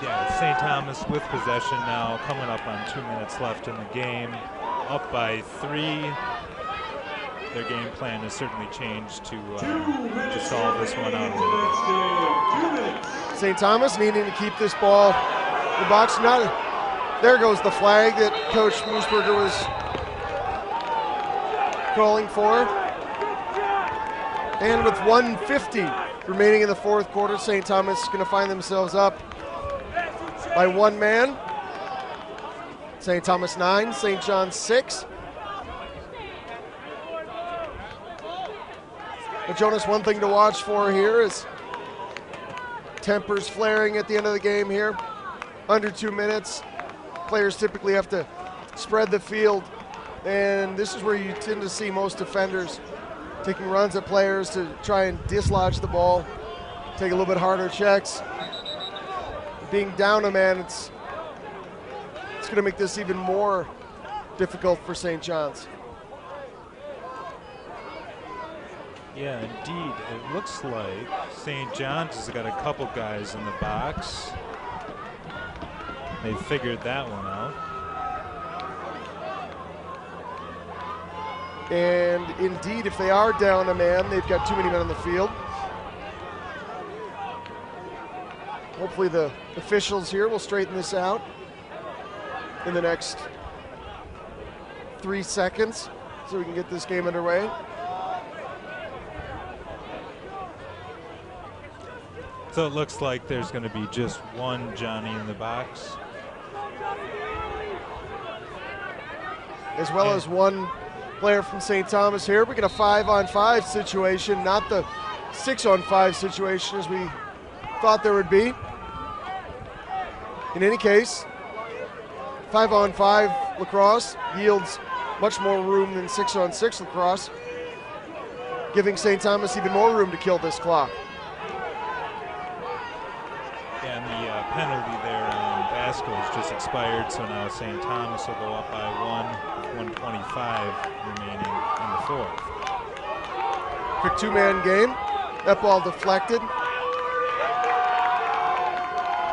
[SPEAKER 3] Yeah, St. Thomas with possession now, coming up on 2 minutes left in the game, up by 3. Their game plan has certainly changed to solve this one out a little bit.
[SPEAKER 1] St. Thomas needing to keep this ball in the box. There goes the flag that Coach Moosberger was calling for. And with 1:50 remaining in the fourth quarter, St. Thomas is going to find themselves up by one man. St. Thomas 9, St. John's 6. But Jonas, one thing to watch for here is tempers flaring at the end of the game here. Under 2 minutes, players typically have to spread the field, and this is where you tend to see most defenders taking runs at players to try and dislodge the ball, take a little bit harder checks. Being down a man, it's going to make this even more difficult for St. John's.
[SPEAKER 3] Yeah, indeed. It looks like St. John's has got a couple guys in the box. They figured that one out.
[SPEAKER 1] And indeed, if they are down a man, they've got too many men on the field. Hopefully the officials here will straighten this out in the next 3 seconds so we can get this game underway.
[SPEAKER 3] So it looks like there's going to be just one Johnny in the box.
[SPEAKER 1] As well as one player from St. Thomas here. We get a 5-on-5 situation, not the 6-on-5 situation as we thought there would be. In any case, 5-on-5 lacrosse yields much more room than 6-on-6 lacrosse, giving St. Thomas even more room to kill this clock.
[SPEAKER 3] Yeah, and the penalty there on Vasquez just expired, so now St. Thomas will go up by 1:25 remaining in the fourth.
[SPEAKER 1] Quick 2-man game. That ball deflected.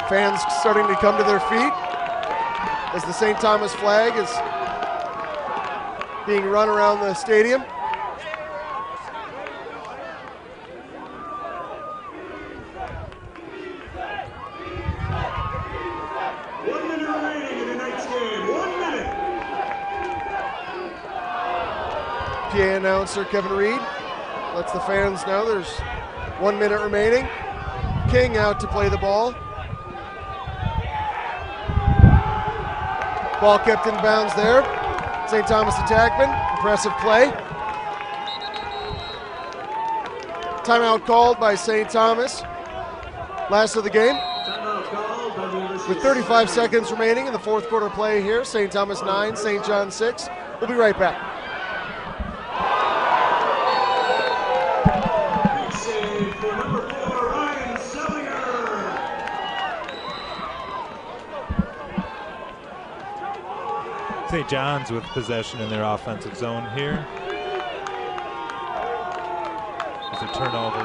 [SPEAKER 1] Fans starting to come to their feet as the St. Thomas flag is being run around the stadium. PTA announcer Kevin Reed lets the fans know there's 1 minute remaining. King out to play the ball. Ball kept in bounds there. St. Thomas attackman, impressive play. Timeout called by St. Thomas. Last of the game. With 35 seconds remaining in the fourth quarter play here, St. Thomas 9, St. John 6. We'll be right back.
[SPEAKER 2] Big save for number 4, Ryan Sellinger.
[SPEAKER 3] St. John's with possession in their offensive zone here. There's a turnover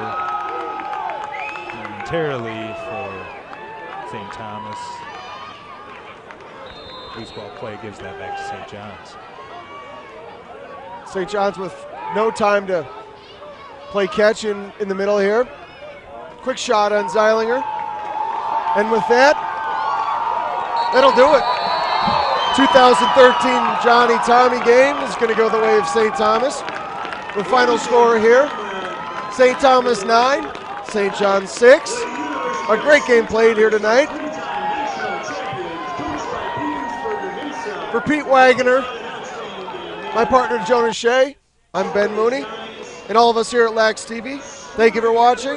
[SPEAKER 3] momentarily for St. Thomas. Loose ball play gives that back to St. John's.
[SPEAKER 1] St. John's with no time to play catch in the middle here. Quick shot on Zeilinger. And with that, that'll do it. 2013 Johnny Tommy game is going to go the way of St. Thomas. The final score here, St. Thomas 9, St. John 6. A great game played here tonight. For Pete Wagoner, my partner Jonas Shea, I'm Ben Mooney, and all of us here at LaxTV, thank you for watching.